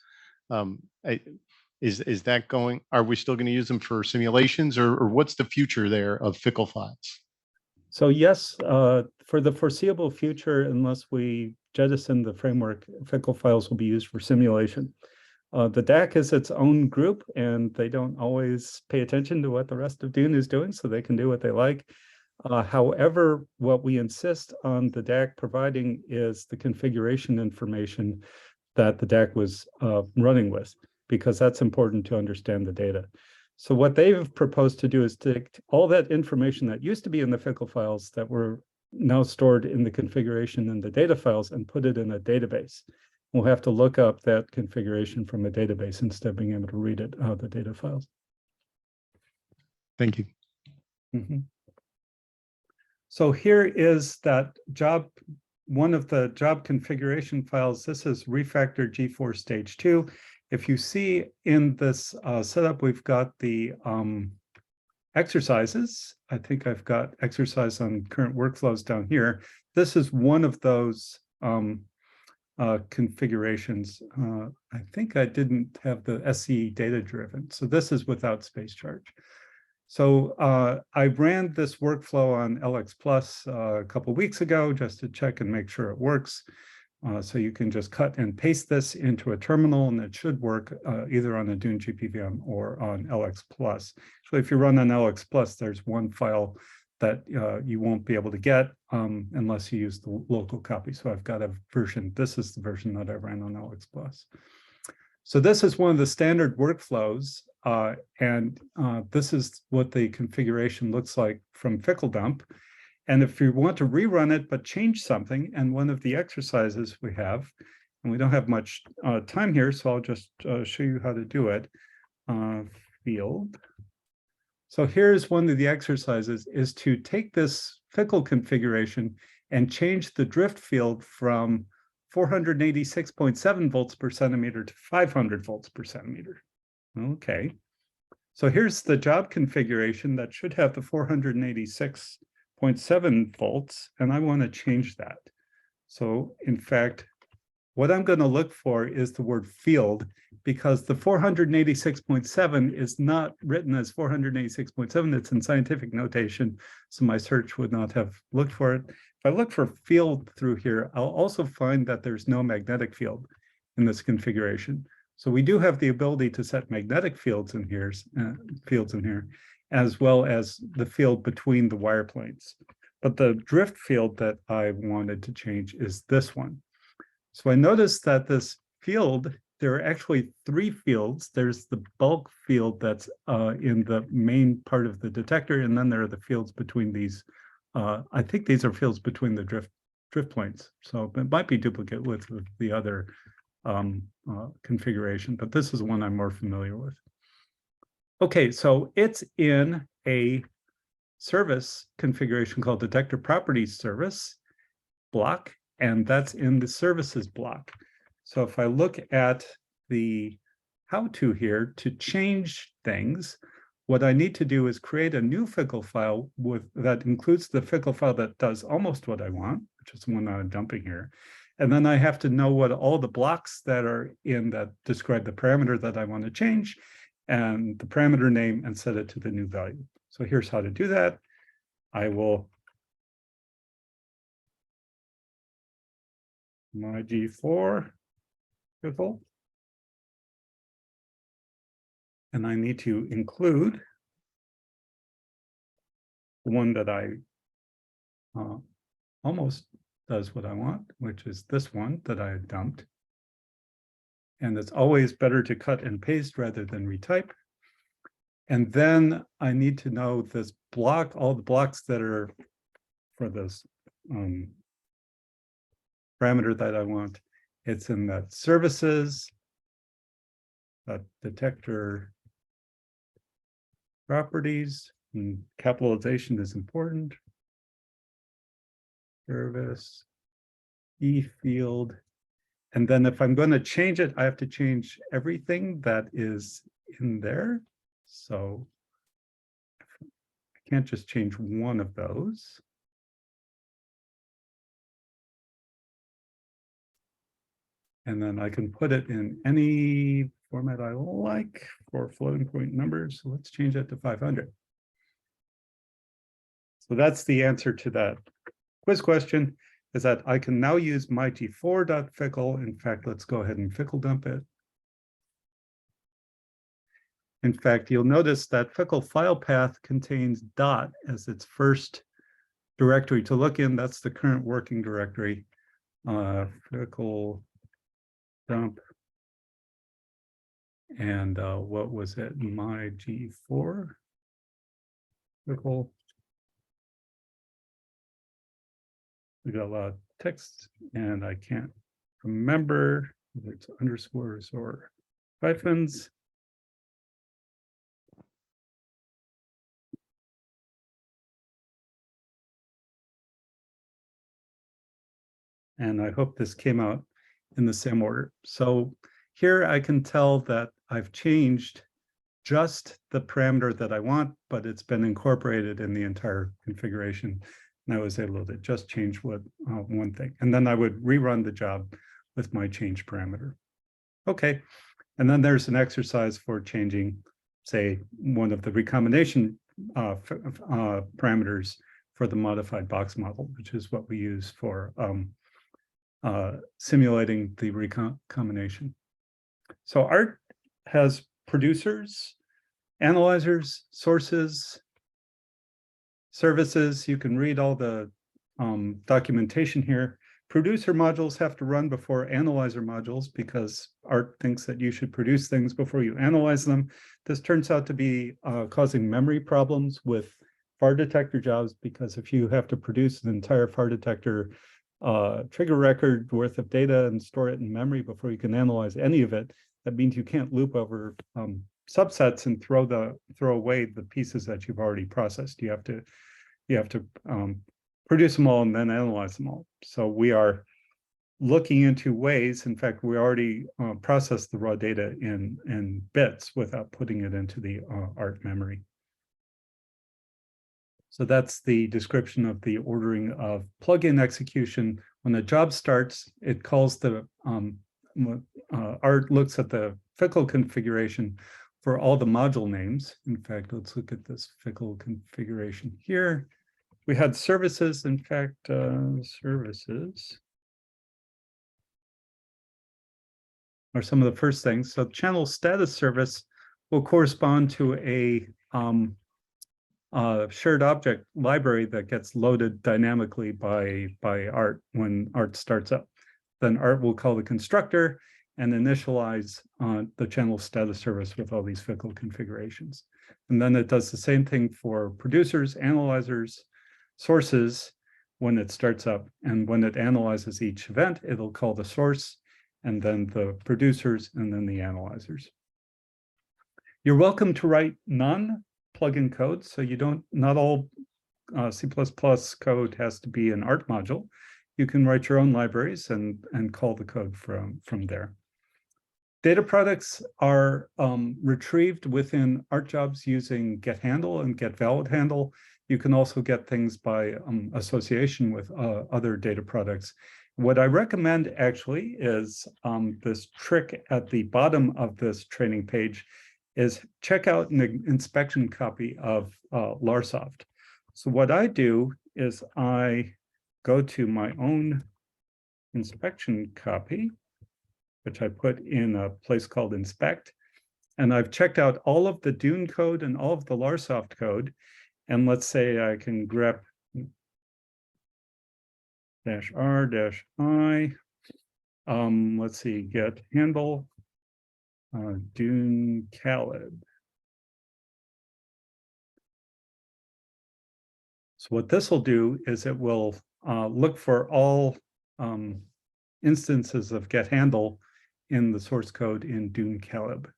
Is that going? Are we still going to use them for simulations, or what's the future there of fickle files? So yes, for the foreseeable future, unless we jettison the framework, fickle files will be used for simulation. The DAC is its own group, and they don't always pay attention to what the rest of DUNE is doing, so they can do what they like. However, what we insist on the DAC providing is the configuration information that the DAC was running with, because that's important to understand the data. So what they've proposed to do is take all that information that used to be in the fickle files that were now stored in the configuration in the data files and put it in a database. We'll have to look up that configuration from a database instead of being able to read it out of the data files. Thank you. Mhm. So here is that job, one of the job configuration files. This is refactor G4 stage 2. If you see in this setup, we've got the exercises. I think I've got exercise on current workflows down here. This is one of those configurations. I think I didn't have the SCE data driven. So this is without space charge. So I ran this workflow on LX Plus a couple of weeks ago just to check and make sure it works. So you can just cut and paste this into a terminal, and it should work either on a DUNE GPVM or on LX Plus. So if you run on LX Plus, there's one file that you won't be able to get unless you use the local copy. So I've got a version. This is the version that I ran on LX Plus. So this is one of the standard workflows, and this is what the configuration looks like from FickleDump. And if you want to rerun it, but change something, and one of the exercises we have, and we don't have much time here, so I'll just show you how to do it. Field. So here's one of the exercises, is to take this fickle configuration and change the drift field from 486.7 volts per centimeter to 500 volts per centimeter. Okay. So here's the job configuration that should have the 486.7 volts, and I want to change that. So in fact, what I'm going to look for is the word field, because the 486.7 is not written as 486.7. It's in scientific notation, so my search would not have looked for it. If I look for field through here, I'll also find that there's no magnetic field in this configuration. So we do have the ability to set magnetic fields in here, as well as the field between the wire planes. But the drift field that I wanted to change is this one. So I noticed that this field, there are actually three fields. There's the bulk field that's in the main part of the detector, and then there are the fields between these. I think these are fields between the drift planes. So it might be duplicate with the other configuration, but this is one I'm more familiar with. Okay, so it's in a service configuration called detector properties service block, and that's in the services block. So if I look at the how-to here to change things, what I need to do is create a new fickle file that includes the fickle file that does almost what I want, which is the one I'm dumping here. And then I have to know what all the blocks that are in that describe the parameter that I want to change and the parameter name, and set it to the new value. So here's how to do that. I will my G4 fickle. And I need to include the one that I almost does what I want, which is this one that I had dumped. And it's always better to cut and paste rather than retype. And then I need to know this block, all the blocks that are for this parameter that I want. It's in that services, that detector properties, And capitalization is important. Service, E field. And then if I'm going to change it, I have to change everything that is in there. So I can't just change one of those. And then I can put it in any format I like for floating point numbers. So let's change that to 500. So that's the answer to that quiz question, is that I can now use my g4.fickle. In fact, let's go ahead and fickle dump it. In fact, you'll notice that fickle file path contains dot as its first directory to look in. That's the current working directory. Fickle dump. And what was it? My G4 fickle. We got a lot of text and I can't remember whether it's underscores or hyphens. And I hope this came out in the same order. So here I can tell that I've changed just the parameter that I want, but it's been incorporated in the entire configuration. And I was able to just change one thing. And then I would rerun the job with my change parameter. Okay. And then there's an exercise for changing, say, one of the recombination parameters for the modified box model, which is what we use for simulating the recombination. So ART has producers, analyzers, sources, services. You can read all the documentation here. Producer modules have to run before analyzer modules because ART thinks that you should produce things before you analyze them. This turns out to be causing memory problems with FAR detector jobs, because if you have to produce an entire FAR detector trigger record worth of data and store it in memory before you can analyze any of it, that means you can't loop over subsets and throw away the pieces that you've already processed. You have to produce them all and then analyze them all. So we are looking into ways, in fact, we already process the raw data in bits without putting it into the ART memory. So that's the description of the ordering of plugin execution. When a job starts, it calls the ART looks at the fickle configuration for all the module names. In fact, let's look at this fickle configuration here. We had services, in fact, services are some of the first things. So channel status service will correspond to a shared object library that gets loaded dynamically by ART when ART starts up. Then ART will call the constructor and initialize the channel status service with all these fickle configurations. And then it does the same thing for producers, analyzers, sources when it starts up. And when it analyzes each event, it'll call the source and then the producers and then the analyzers. You're welcome to write non-plugin code. So you don't, not all C++ code has to be an ART module. You can write your own libraries and call the code from there. Data products are retrieved within ART jobs using getHandle and getValidHandle. You can also get things by association with other data products. What I recommend actually is this trick at the bottom of this training page is check out an inspection copy of LArSoft. So what I do is I go to my own inspection copy, which I put in a place called inspect. And I've checked out all of the DUNE code and all of the LArSoft code. And let's say I can grep -r-i, let's see, get handle DUNE Calib. So what this will do is it will look for all instances of getHandle in the source code in DUNE Calib.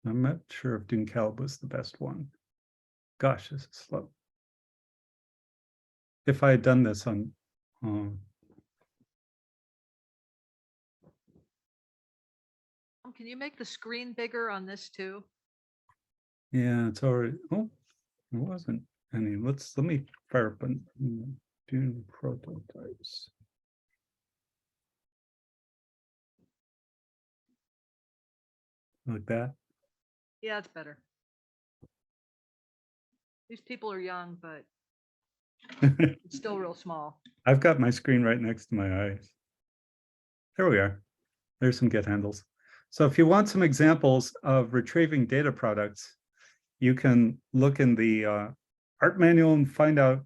I'm not sure if DUNE Calib was the best one. Gosh, this is slow. If I had done this on, Can you make the screen bigger on this too? yeah, it's already, oh, there wasn't any. Let me fire up and do prototypes. Like that. Yeah, it's better. These people are young, but it's still real small. I've got my screen right next to my eyes. There we are. There's some get handles. So if you want some examples of retrieving data products, you can look in the art manual and find out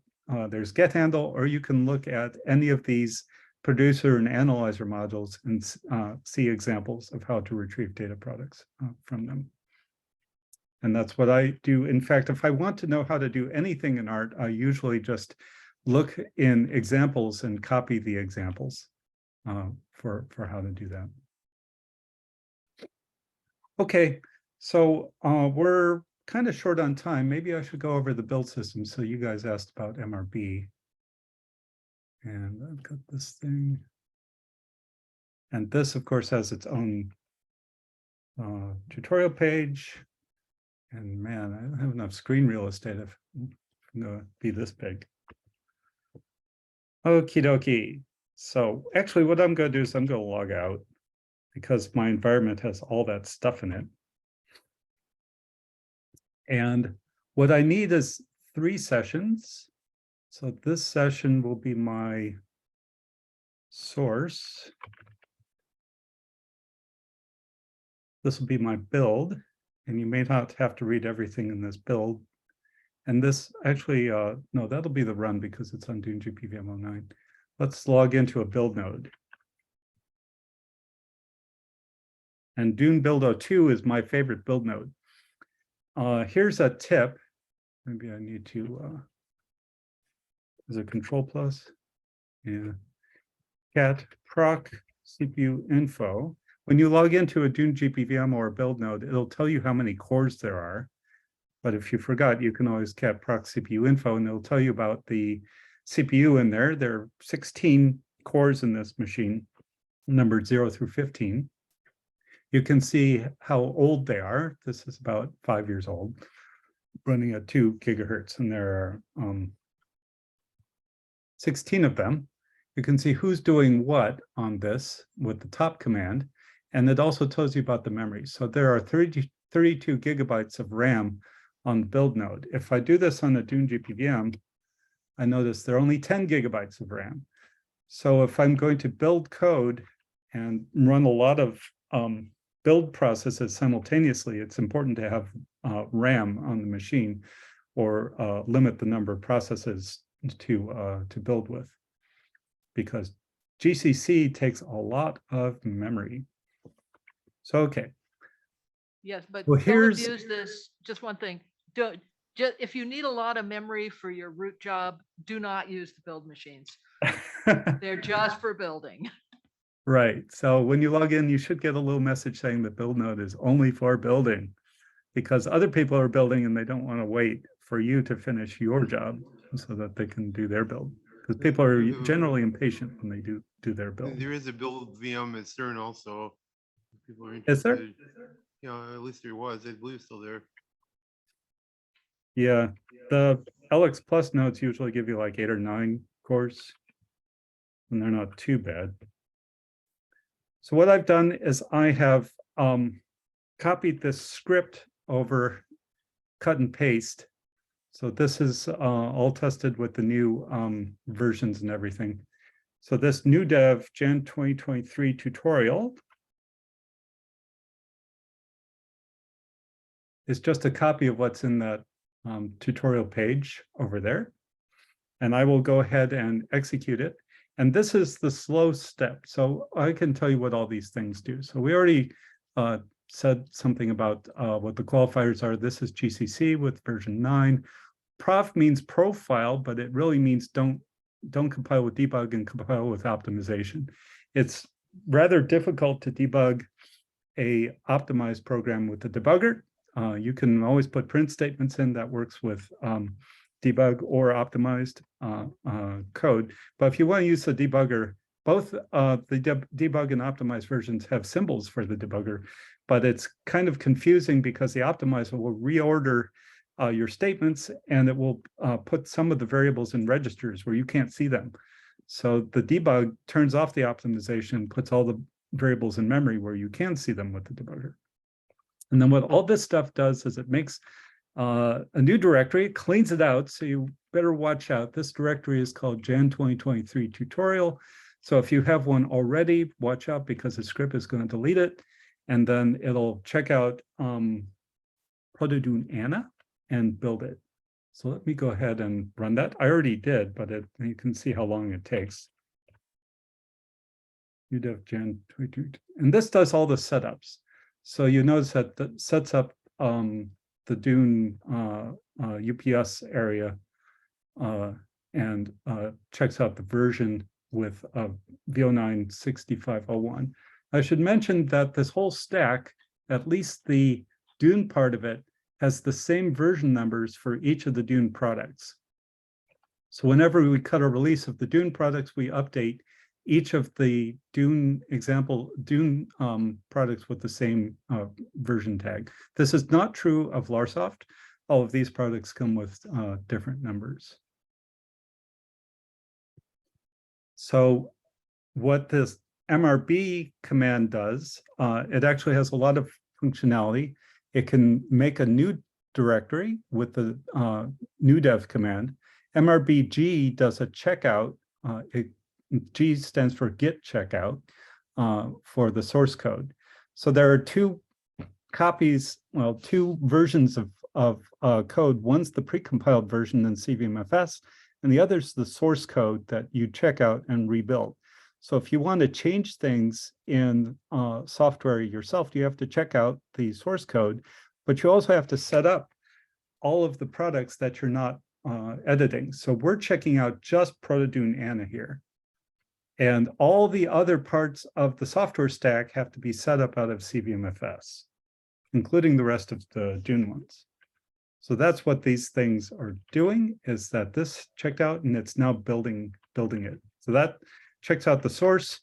there's get handle, or you can look at any of these producer and analyzer modules and see examples of how to retrieve data products from them. And that's what I do. In fact, if I want to know how to do anything in art, I usually just look in examples and copy the examples for how to do that. Okay, so we're kind of short on time. Maybe I should go over the build system. So you guys asked about MRB. And I've got this thing. And this, of course, has its own tutorial page. And man, I don't have enough screen real estate if I'm going to be this big. Okie dokie. So actually what I'm going to do is I'm going to log out because my environment has all that stuff in it. And what I need is 3 sessions. So this session will be my source. This will be my build, and you may not have to read everything in this build. And this actually, no, that'll be the run because it's on DUNE GPVM09. Let's log into a build node. And DUNE build 02 is my favorite build node. Here's a tip. Maybe I need to, is it control plus? Yeah. Cat proc CPU info. When you log into a DUNE GPVM or a build node, it'll tell you how many cores there are. But if you forgot, you can always cat proc CPU info, and it'll tell you about the CPU in there. There are 16 cores in this machine, numbered 0 through 15. You can see how old they are. This is about 5 years old, running at 2 gigahertz, and there are 16 of them. You can see who's doing what on this with the top command, and it also tells you about the memory. So there are 32 gigabytes of RAM on the build node. If I do this on a DUNE GPVM, I notice there are only 10 gigabytes of RAM. So if I'm going to build code and run a lot of build processes simultaneously, it's important to have RAM on the machine, or limit the number of processes to build with, because GCC takes a lot of memory. So, okay. Yes, but Well, don't here's- abuse this. Just one thing. If you need a lot of memory for your root job, do not use the build machines. They're just for building. Right. So when you log in, you should get a little message saying the build node is only for building, because other people are building and they don't want to wait for you to finish your job so that they can do their build. Because people are generally impatient when they do their build. There is a build VM at CERN also. People are Is there? interested. Yeah, at least there was. I believe still there. Yeah, the LX Plus nodes usually give you like 8 or 9 cores, and they're not too bad. So what I've done is I have copied this script over, cut and paste. So this is all tested with the new versions and everything. So this new dev Jan 2023 tutorial is just a copy of what's in that tutorial page over there. And I will go ahead and execute it. And this is the slow step. So I can tell you what all these things do. So we already said something about what the qualifiers are. This is GCC with version 9. Prof means profile, but it really means don't compile with debug and compile with optimization. It's rather difficult to debug a optimized program with the debugger. You can always put print statements in that works with debug or optimized code. But if you want to use the debugger, both the debug and optimized versions have symbols for the debugger, but it's kind of confusing because the optimizer will reorder your statements, and it will put some of the variables in registers where you can't see them. So the debug turns off the optimization, puts all the variables in memory where you can see them with the debugger. And then what all this stuff does is it makes a new directory, cleans it out. So you better watch out. This directory is called Jan 2023 tutorial. So if you have one already, watch out because the script is going to delete it. And then it'll check out ProtoDune Anna and build it. So let me go ahead and run that. I already did, but you can see how long it takes. UDEV Jan 22. And this does all the setups. So you notice that that sets up the DUNE UPS area and checks out the version with V09 6501. I should mention that this whole stack, at least the DUNE part of it, has the same version numbers for each of the DUNE products. So whenever we cut a release of the DUNE products, we update each of the DUNE products with the same version tag. This is not true of LArSoft. All of these products come with different numbers. So what this MRB command does, it actually has a lot of functionality. It can make a new directory with the new dev command. MRBG does a checkout. G stands for git checkout for the source code. So there are two copies, well, two versions of code. One's the precompiled version in CVMFS, and the other's the source code that you check out and rebuild. So if you want to change things in software yourself, you have to check out the source code, but you also have to set up all of the products that you're not editing. So we're checking out just ProtoDune Anna here. And all the other parts of the software stack have to be set up out of CVMFS, including the rest of the DUNE ones. So that's what these things are doing, is that this checked out and it's now building it. So that checks out the source,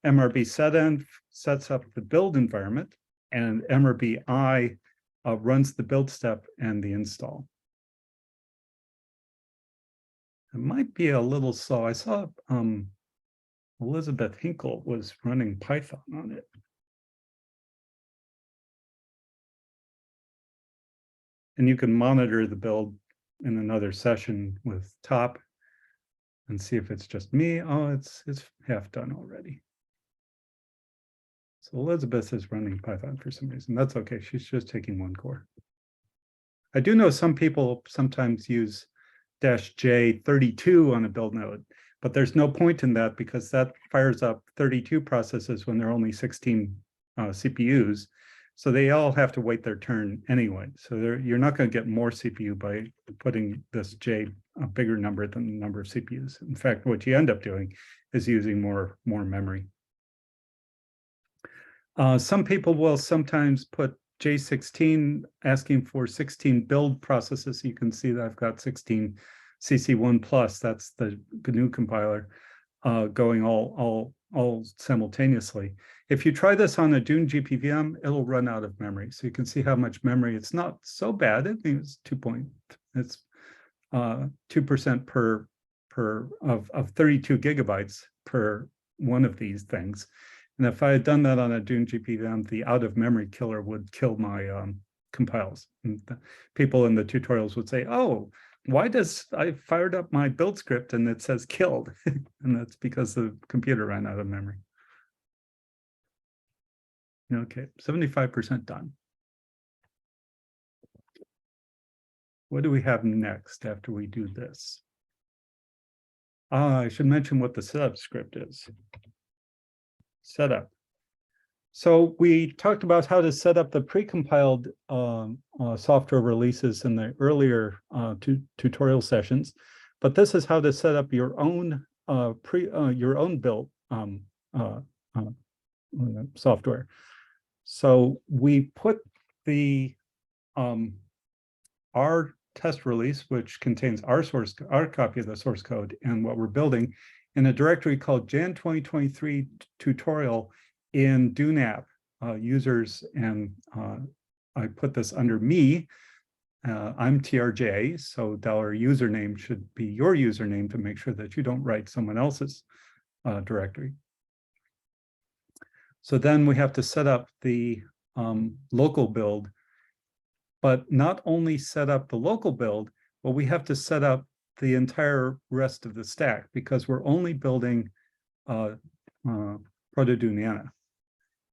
MRB setenv sets up the build environment, and MRBI runs the build step and the install. It might be a little slow. I saw Elizabeth Hinkle was running Python on it. And you can monitor the build in another session with top and see if it's just me. Oh, it's half done already. So Elizabeth is running Python for some reason. That's okay. She's just taking one core. I do know some people sometimes use -J32 on a build node, but there's no point in that because that fires up 32 processes when there are only 16 CPUs. So they all have to wait their turn anyway. So you're not going to get more CPU by putting this J a bigger number than the number of CPUs. In fact, what you end up doing is using more memory. Some people will sometimes put J16 asking for 16 build processes. You can see that I've got 16 CC1 plus, that's the GNU compiler, going all simultaneously. If you try this on a DUNE GPVM, it'll run out of memory. So you can see how much memory. It's not so bad. I think it's 2% of 32 gigabytes per one of these things. And if I had done that on a DUNE GPVM, the out of memory killer would kill my compiles. And people in the tutorials would say, oh, why does I fired up my build script and it says killed? And that's because the computer ran out of memory. Okay, 75% done. What do we have next after we do this? I should mention what the setup script is. Setup. So we talked about how to set up the precompiled software releases in the earlier tutorial sessions, but this is how to set up your own built software. So we put the our test release, which contains our copy of the source code and what we're building in a directory called Jan 2023 tutorial in DUNE app users. And I put this under me. I'm TRJ, so $username should be your username to make sure that you don't write someone else's directory. So then we have to set up the local build, but not only set up the local build, but we have to set up the entire rest of the stack because we're only building Proto-DUNE,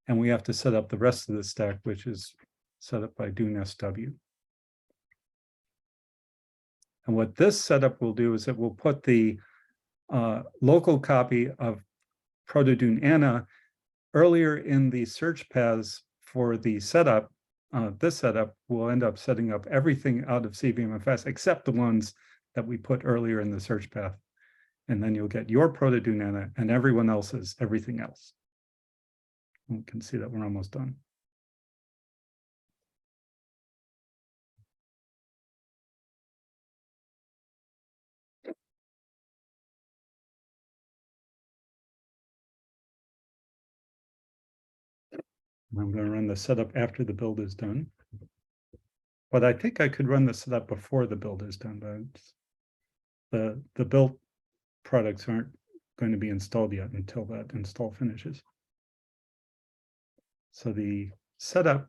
and we have to set up the rest of the stack, which is set up by DUNE SW. And what this setup will do is it will put the local copy of Proto-DUNE earlier in the search paths for the setup. This setup will end up setting up everything out of CVMFS except the ones that we put earlier in the search path. And then you'll get your Proto-DUNE and everyone else's everything else. You can see that we're almost done. I'm going to run the setup after the build is done. But I think I could run the setup before the build is done, but the built products aren't going to be installed yet until that install finishes. So the setup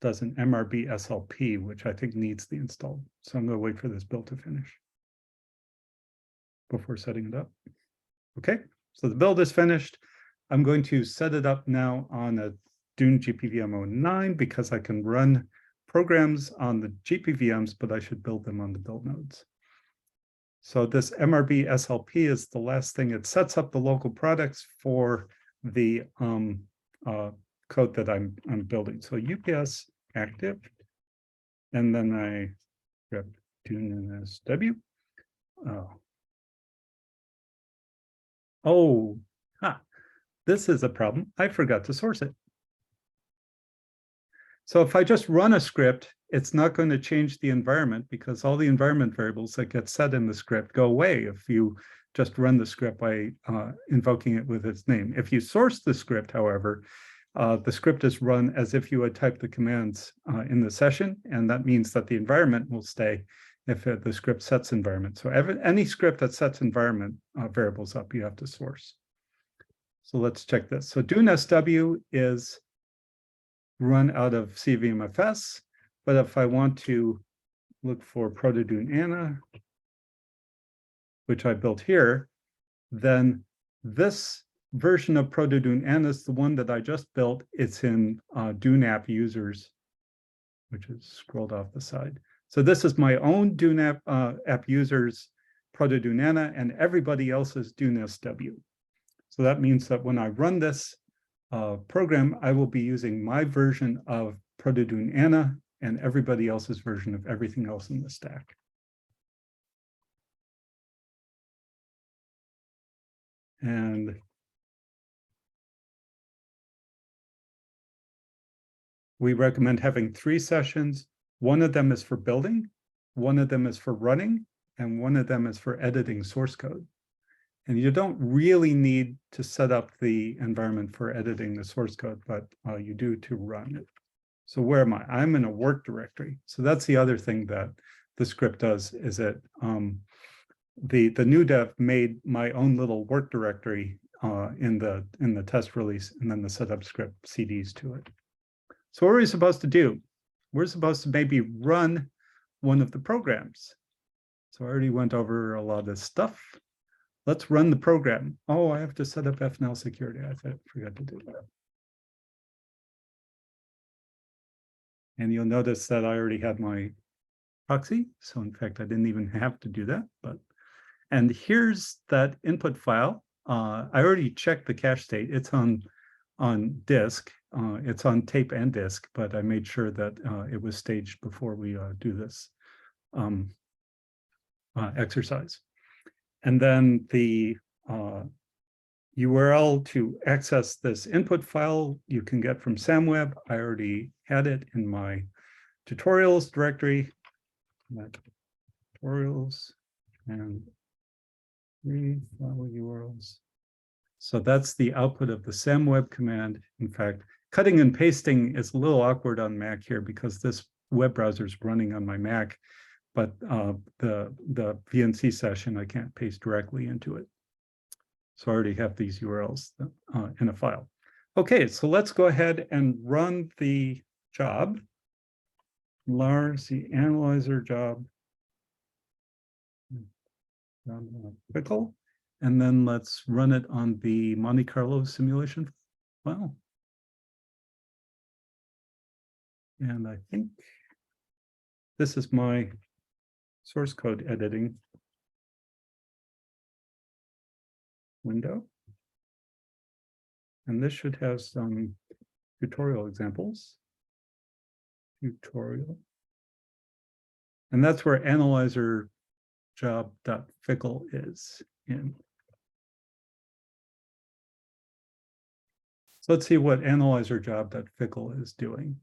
does an MRB SLP, which I think needs the install. So I'm going to wait for this build to finish before setting it up. Okay, so the build is finished. I'm going to set it up now on a DUNE GPVM09 because I can run programs on the GPVMs, but I should build them on the build nodes. So this MRB SLP is the last thing. It sets up the local products for the code that I'm building. So UPS active, and then I grab DUNE SW. This is a problem. I forgot to source it. So if I just run a script, it's not going to change the environment because all the environment variables that get set in the script go away if you just run the script by invoking it with its name. If you source the script, however, the script is run as if you had typed the commands in the session, and that means that the environment will stay if the script sets environment. So any script that sets environment variables up, you have to source. So let's check this. So DUNE SW is run out of CVMFS, but if I want to look for Proto-DUNE, which I built here, then this version of Proto-DUNE is the one that I just built. It's in DUNE app users, which is scrolled off the side. So this is my own DUNE app users Proto-DUNE and everybody else's DUNE SW. So that means that when I run this program, I will be using my version of Proto-DUNE and everybody else's version of everything else in the stack. And we recommend having 3 sessions. One of them is for building, one of them is for running, and one of them is for editing source code. And you don't really need to set up the environment for editing the source code, but you do to run it. So where am I? I'm in a work directory. So that's the other thing that the script does, is that the new dev made my own little work directory in the test release, and then the setup script CDs to it. So what are we supposed to do? We're supposed to maybe run one of the programs. So I already went over a lot of this stuff. Let's run the program. Oh, I have to set up FNL security. I forgot to do that. And you'll notice that I already had my proxy. So in fact, I didn't even have to do that. And here's that input file. I already checked the cache state. It's on disk. It's on tape and disk, but I made sure that it was staged before we do this exercise. And then the URL to access this input file you can get from SAMWeb. I already had it in my tutorials directory, tutorials, and 3 file URLs. So that's the output of the SAMWeb command. In fact, cutting and pasting is a little awkward on Mac here because this web browser is running on my Mac, but the VNC session, I can't paste directly into it. So I already have these URLs in a file. Okay, so let's go ahead and run the job. LARS, the analyzer job. Pickle. And then let's run it on the Monte Carlo simulation file. And I think this is my source code editing window. And this should have some tutorial examples. Tutorial. And that's where analyzer job.fickle is in. So let's see what analyzer job.fickle is doing.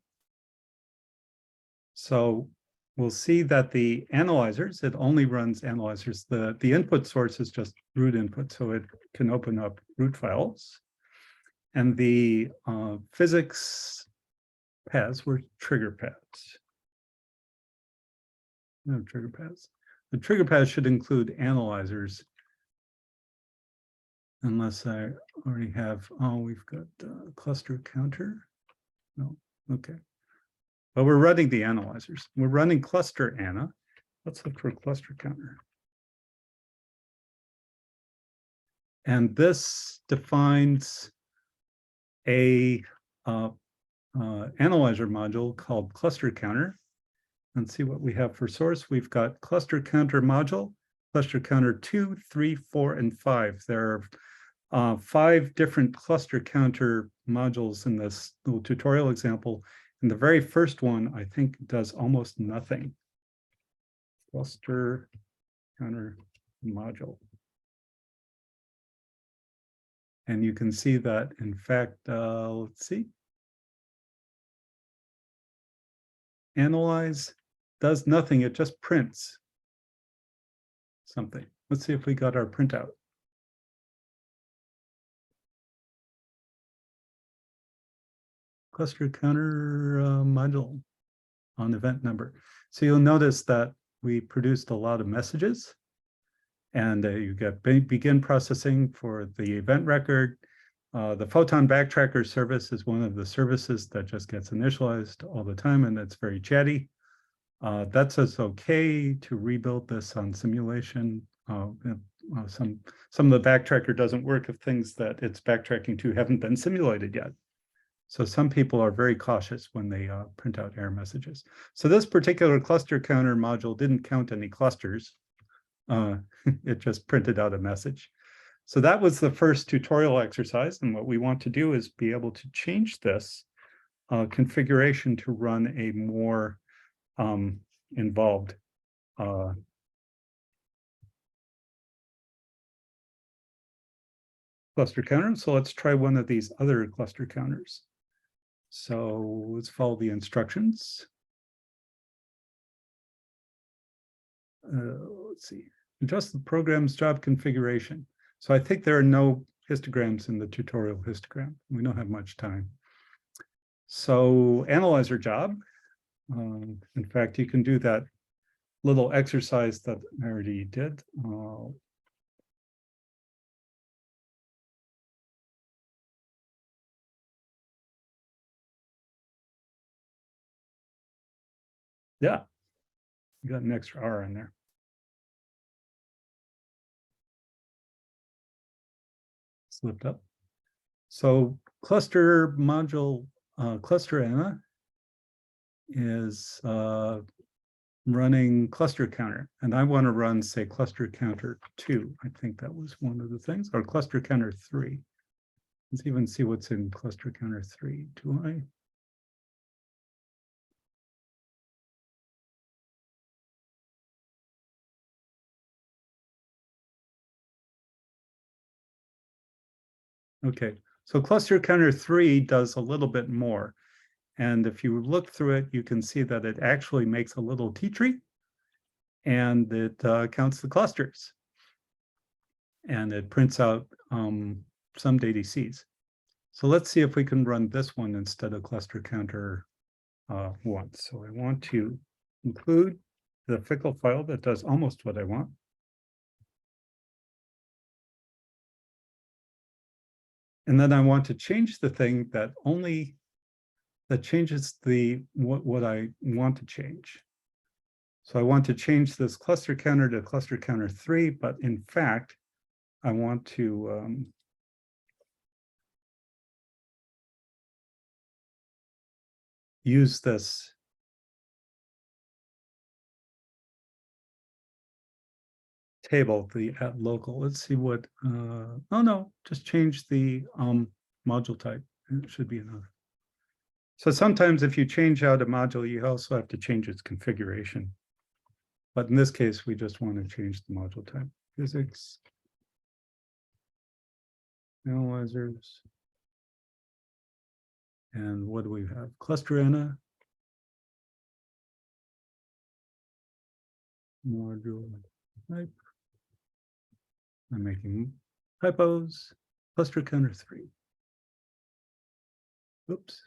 So we'll see that the analyzers, it only runs analyzers. The input source is just root input, so it can open up root files. And the physics paths were trigger paths. No trigger paths. The trigger paths should include analyzers. Unless I already have, oh, we've got cluster counter. No, okay. But we're running the analyzers. We're running cluster Anna. Let's look for cluster counter. And this defines a analyzer module called cluster counter. And see what we have for source. We've got cluster counter module, cluster counter 2, 3, 4, and 5. There are 5 different cluster counter modules in this little tutorial example. And the very first one, I think, does almost nothing. Cluster counter module. And you can see that, in fact, let's see. Analyze does nothing, it just prints something. Let's see if we got our printout. Cluster counter module on event number. So you'll notice that we produced a lot of messages, and you get begin processing for the event record. The Photon Backtracker service is one of the services that just gets initialized all the time, and it's very chatty. That says okay to rebuild this on simulation. Some of the backtracker doesn't work if things that it's backtracking to haven't been simulated yet. So some people are very cautious when they print out error messages. So this particular cluster counter module didn't count any clusters. It just printed out a message. So that was the first tutorial exercise. And what we want to do is be able to change this configuration to run a more involved cluster counter. So let's try one of these other cluster counters. So let's follow the instructions. Let's see, adjust the program's job configuration. So I think there are no histograms in the tutorial histogram. We don't have much time. So analyzer job. In fact, you can do that little exercise that I already did. Yeah, you got an extra R in there. Slipped up. So cluster module, cluster Anna is running cluster counter, and I want to run, say, cluster counter 2. I think that was one of the things, or cluster counter 3. Let's even see what's in cluster counter 3. Do I? Okay, so cluster counter 3 does a little bit more. And if you look through it, you can see that it actually makes a little T tree and it counts the clusters. And it prints out some ADCs. So let's see if we can run this one instead of cluster counter 1. So I want to include the fickle file that does almost what I want. And then I want to change the thing that changes what I want to change. So I want to change this cluster counter to cluster counter 3, but in fact, I want to use this table, the at local. Let's see what, oh no, just change the module type. It should be enough. So sometimes if you change out a module, you also have to change its configuration. But in this case, we just want to change the module type. Physics, analyzers. And what do we have? Cluster ANA. Module type. I'm making typos. Cluster counter 3. Oops.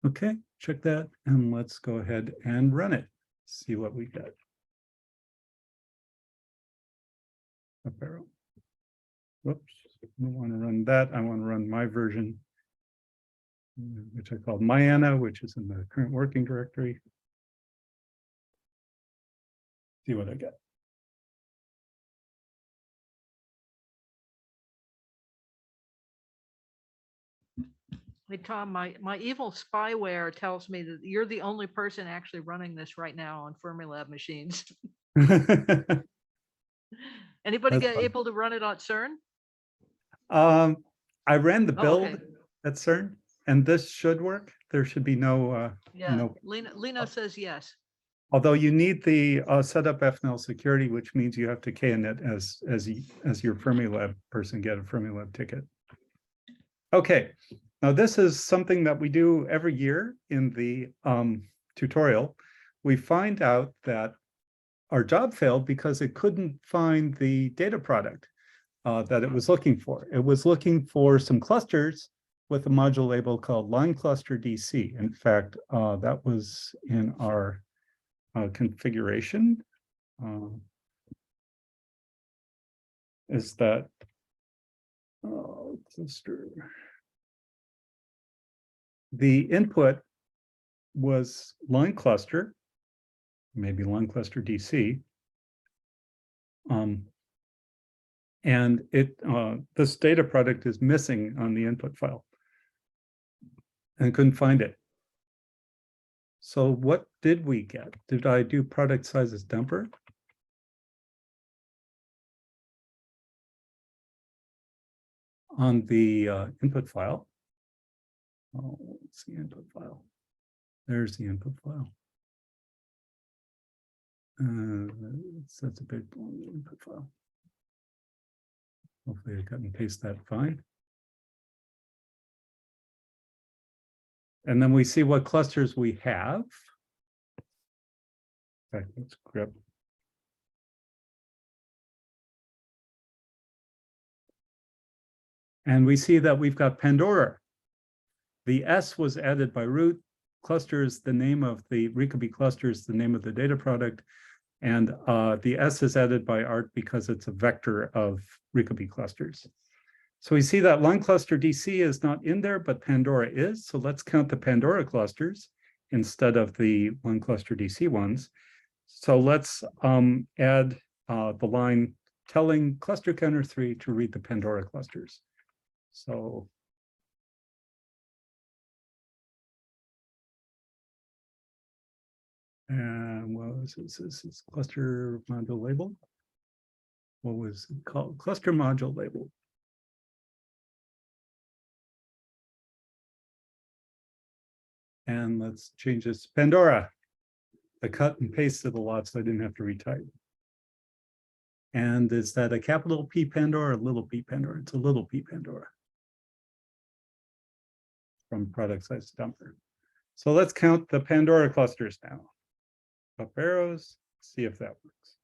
Okay, check that, and let's go ahead and run it. See what we get. Up arrow. Whoops, I don't want to run that. I want to run my version, which I called myANA, which is in the current working directory. See what I get. Hey, Tom, my evil spyware tells me that you're the only person actually running this right now on Fermilab machines. Anybody That's get fun. able to run it on CERN? I ran the Oh, build okay. at CERN, and this should work. There should be no, Yeah, no, Lino says yes. although you need the setup FNL security, which means you have to KNet as your Fermilab person get a Fermilab ticket. Okay, now this is something that we do every year in the tutorial. We find out that our job failed because it couldn't find the data product that it was looking for. It was looking for some clusters with a module label called line cluster DC. In fact, that was in our configuration. Is that cluster? The input was line cluster, maybe line cluster DC. And this data product is missing on the input file. And I couldn't find it. So what did we get? Did I do product sizes dumper? On the input file. Oh, what's the input file? There's the input file. That's a big input file. Hopefully I cut and paste that fine. And then we see what clusters we have. In fact, let's grab. And we see that we've got Pandora. The S was added by root. Cluster is the name of the Rickaby cluster is the name of the data product. And the S is added by art because it's a vector of Rickaby clusters. So we see that line cluster DC is not in there, but Pandora is. So let's count the Pandora clusters instead of the line cluster DC ones. So let's add the line telling cluster counter 3 to read the Pandora clusters. So and what was this? This is cluster module label. What was it called? Cluster module label. And let's change this to Pandora. I cut and pasted a lot, so I didn't have to retype. And is that a capital P Pandora or a little p Pandora? It's a little p Pandora from product size dumper. So let's count the Pandora clusters now. Up arrows, see if that works.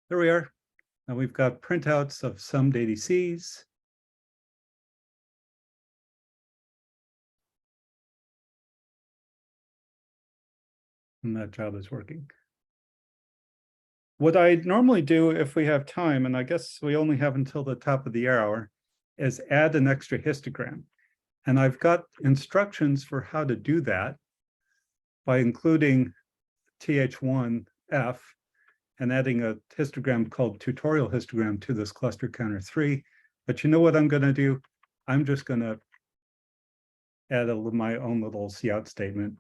There we are. Now we've got printouts of summed ADCs. And that job is working. What I normally do if we have time, and I guess we only have until the top of the hour, is add an extra histogram. And I've got instructions for how to do that by including TH1F and adding a histogram called tutorial histogram to this cluster counter 3. But you know what I'm going to do? I'm just going to add my own little cout statement.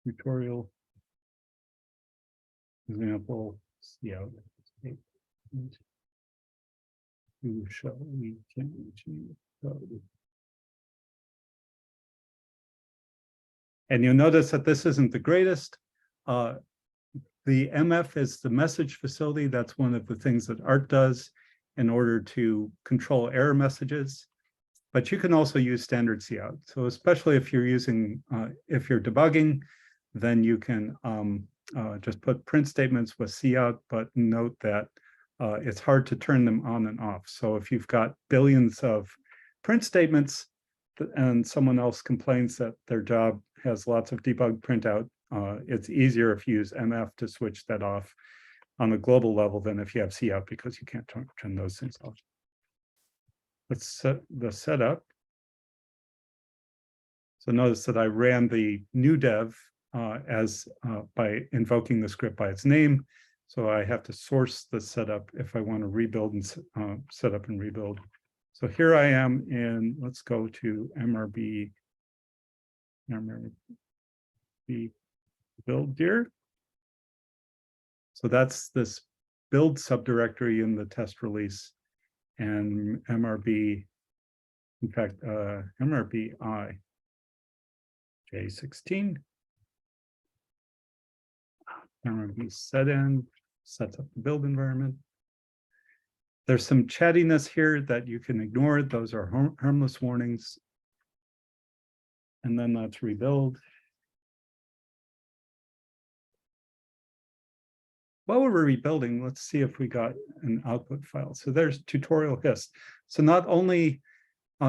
Tutorial example cout statement. Who shall we change? And you'll notice that this isn't the greatest. The MF is the message facility. That's one of the things that Art does in order to control error messages. But you can also use standard cout. So especially if you're using, if you're debugging, then you can just put print statements with cout, but note that it's hard to turn them on and off. So if you've got billions of print statements and someone else complains that their job has lots of debug printout, it's easier if you use MF to switch that off on a global level than if you have cout, because you can't turn those things off. Let's set the setup. So notice that I ran the new dev by invoking the script by its name. So I have to source the setup if I want to rebuild and set up and rebuild. So here I am in, let's go to MRB build here. So that's this build subdirectory in the test release, and MRB, in fact, MRBI J16. MRB setin sets up the build environment. There's some chattiness here that you can ignore. Those are harmless warnings. And then let's rebuild. While we're rebuilding, let's see if we got an output file. So there's tutorial hist. So not only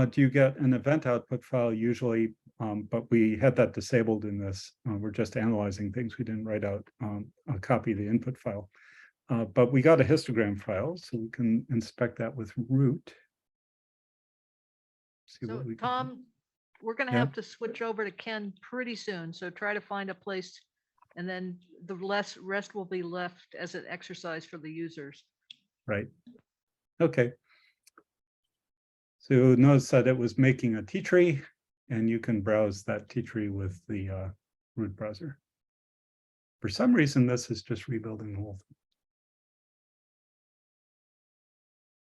do you get an event output file usually, but we had that disabled in this. We're just analyzing things. We didn't write out a copy of the input file. But we got a histogram file, so we can inspect that with root. See So what we Tom, we're going to Yeah. have to switch over to Ken pretty soon. So try to find a place, and then the rest will be left as an exercise for the users. Right. Okay. So notice that it was making a T-tree, and you can browse that T-tree with the root browser. For some reason, this is just rebuilding the whole thing.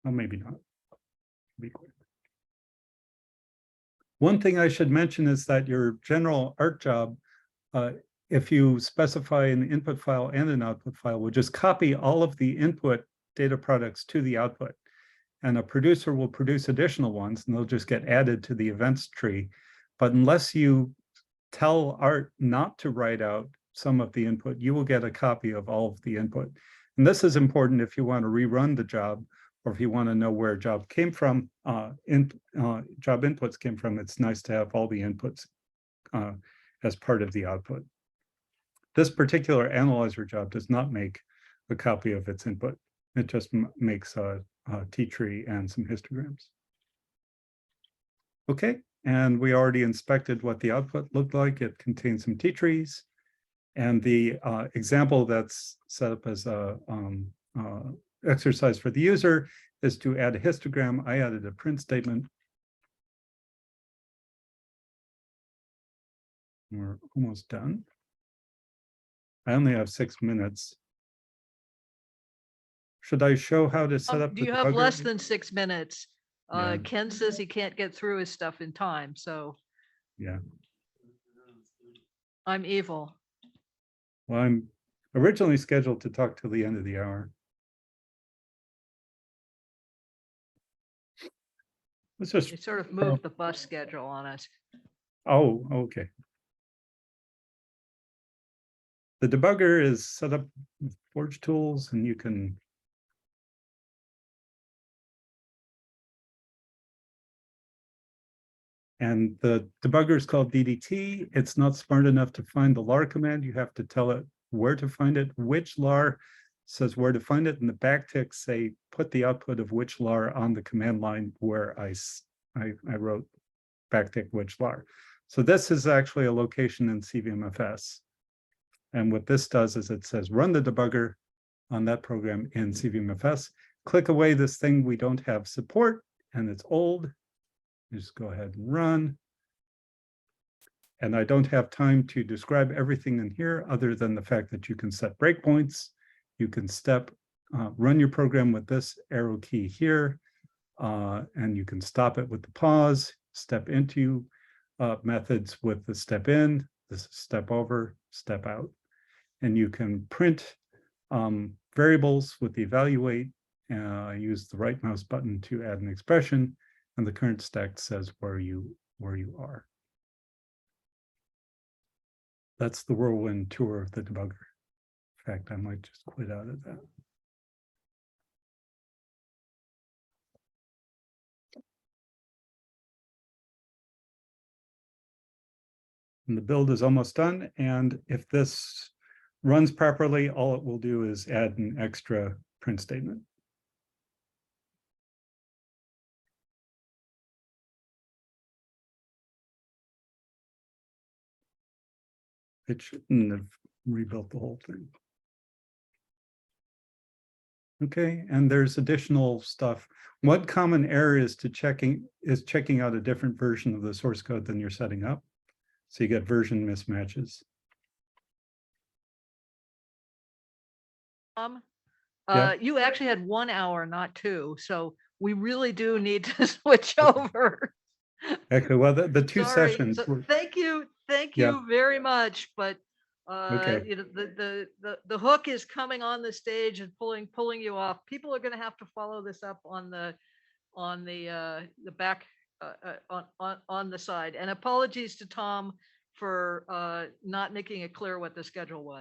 Well, maybe not. Be quick. One thing I should mention is that your general art job, if you specify an input file and an output file, will just copy all of the input data products to the output. And a producer will produce additional ones, and they'll just get added to the events tree. But unless you tell Art not to write out some of the input, you will get a copy of all of the input. And this is important if you want to rerun the job, or if you want to know where a job came from, job inputs came from. It's nice to have all the inputs as part of the output. This particular analyzer job does not make a copy of its input. It just makes a T-tree and some histograms. Okay, and we already inspected what the output looked like. It contains some T-trees. And the example that's set up as a exercise for the user is to add a histogram. I added a print statement. We're almost done. I only have 6 minutes. Should I show how to set up Do the you have less debugger? than 6 minutes? Yeah. Ken says he can't get through his stuff in time, so Yeah, I'm evil. well, I'm originally scheduled to talk till the end of the hour. Let's They just, sort of moved the bus schedule on us. oh, okay. The debugger is set up with Forge tools and you can and the debugger is called DDT. It's not smart enough to find the lar command. You have to tell it where to find it, which lar says where to find it, and the backticks say put the output of which lar on the command line where I wrote backtick which lar. So this is actually a location in CVMFS. And what this does is it says run the debugger on that program in CVMFS. Click away this thing we don't have support and it's old. Just go ahead and run. And I don't have time to describe everything in here other than the fact that you can set breakpoints. You can run your program with this arrow key here, and you can stop it with the pause, step into methods with the step in, this is step over, step out. And you can print variables with the evaluate, use the right mouse button to add an expression, and the current stack says where you are. That's the whirlwind tour of the debugger. In fact, I might just quit out of that. And the build is almost done. And if this runs properly, all it will do is add an extra print statement. It shouldn't have rebuilt the whole thing. Okay, and there's additional stuff. One common error is checking out a different version of the source code than you're setting up. So you get version mismatches. Yeah. You actually had 1 hour, not 2, so we really do need to switch over. Okay, well, the two Sorry. sessions So were, thank you Yeah. very much, but Okay. you know, the hook is coming on the stage and pulling you off. People are going to have to follow this up on the back on the side. And apologies to Tom for not making it clear what the schedule was.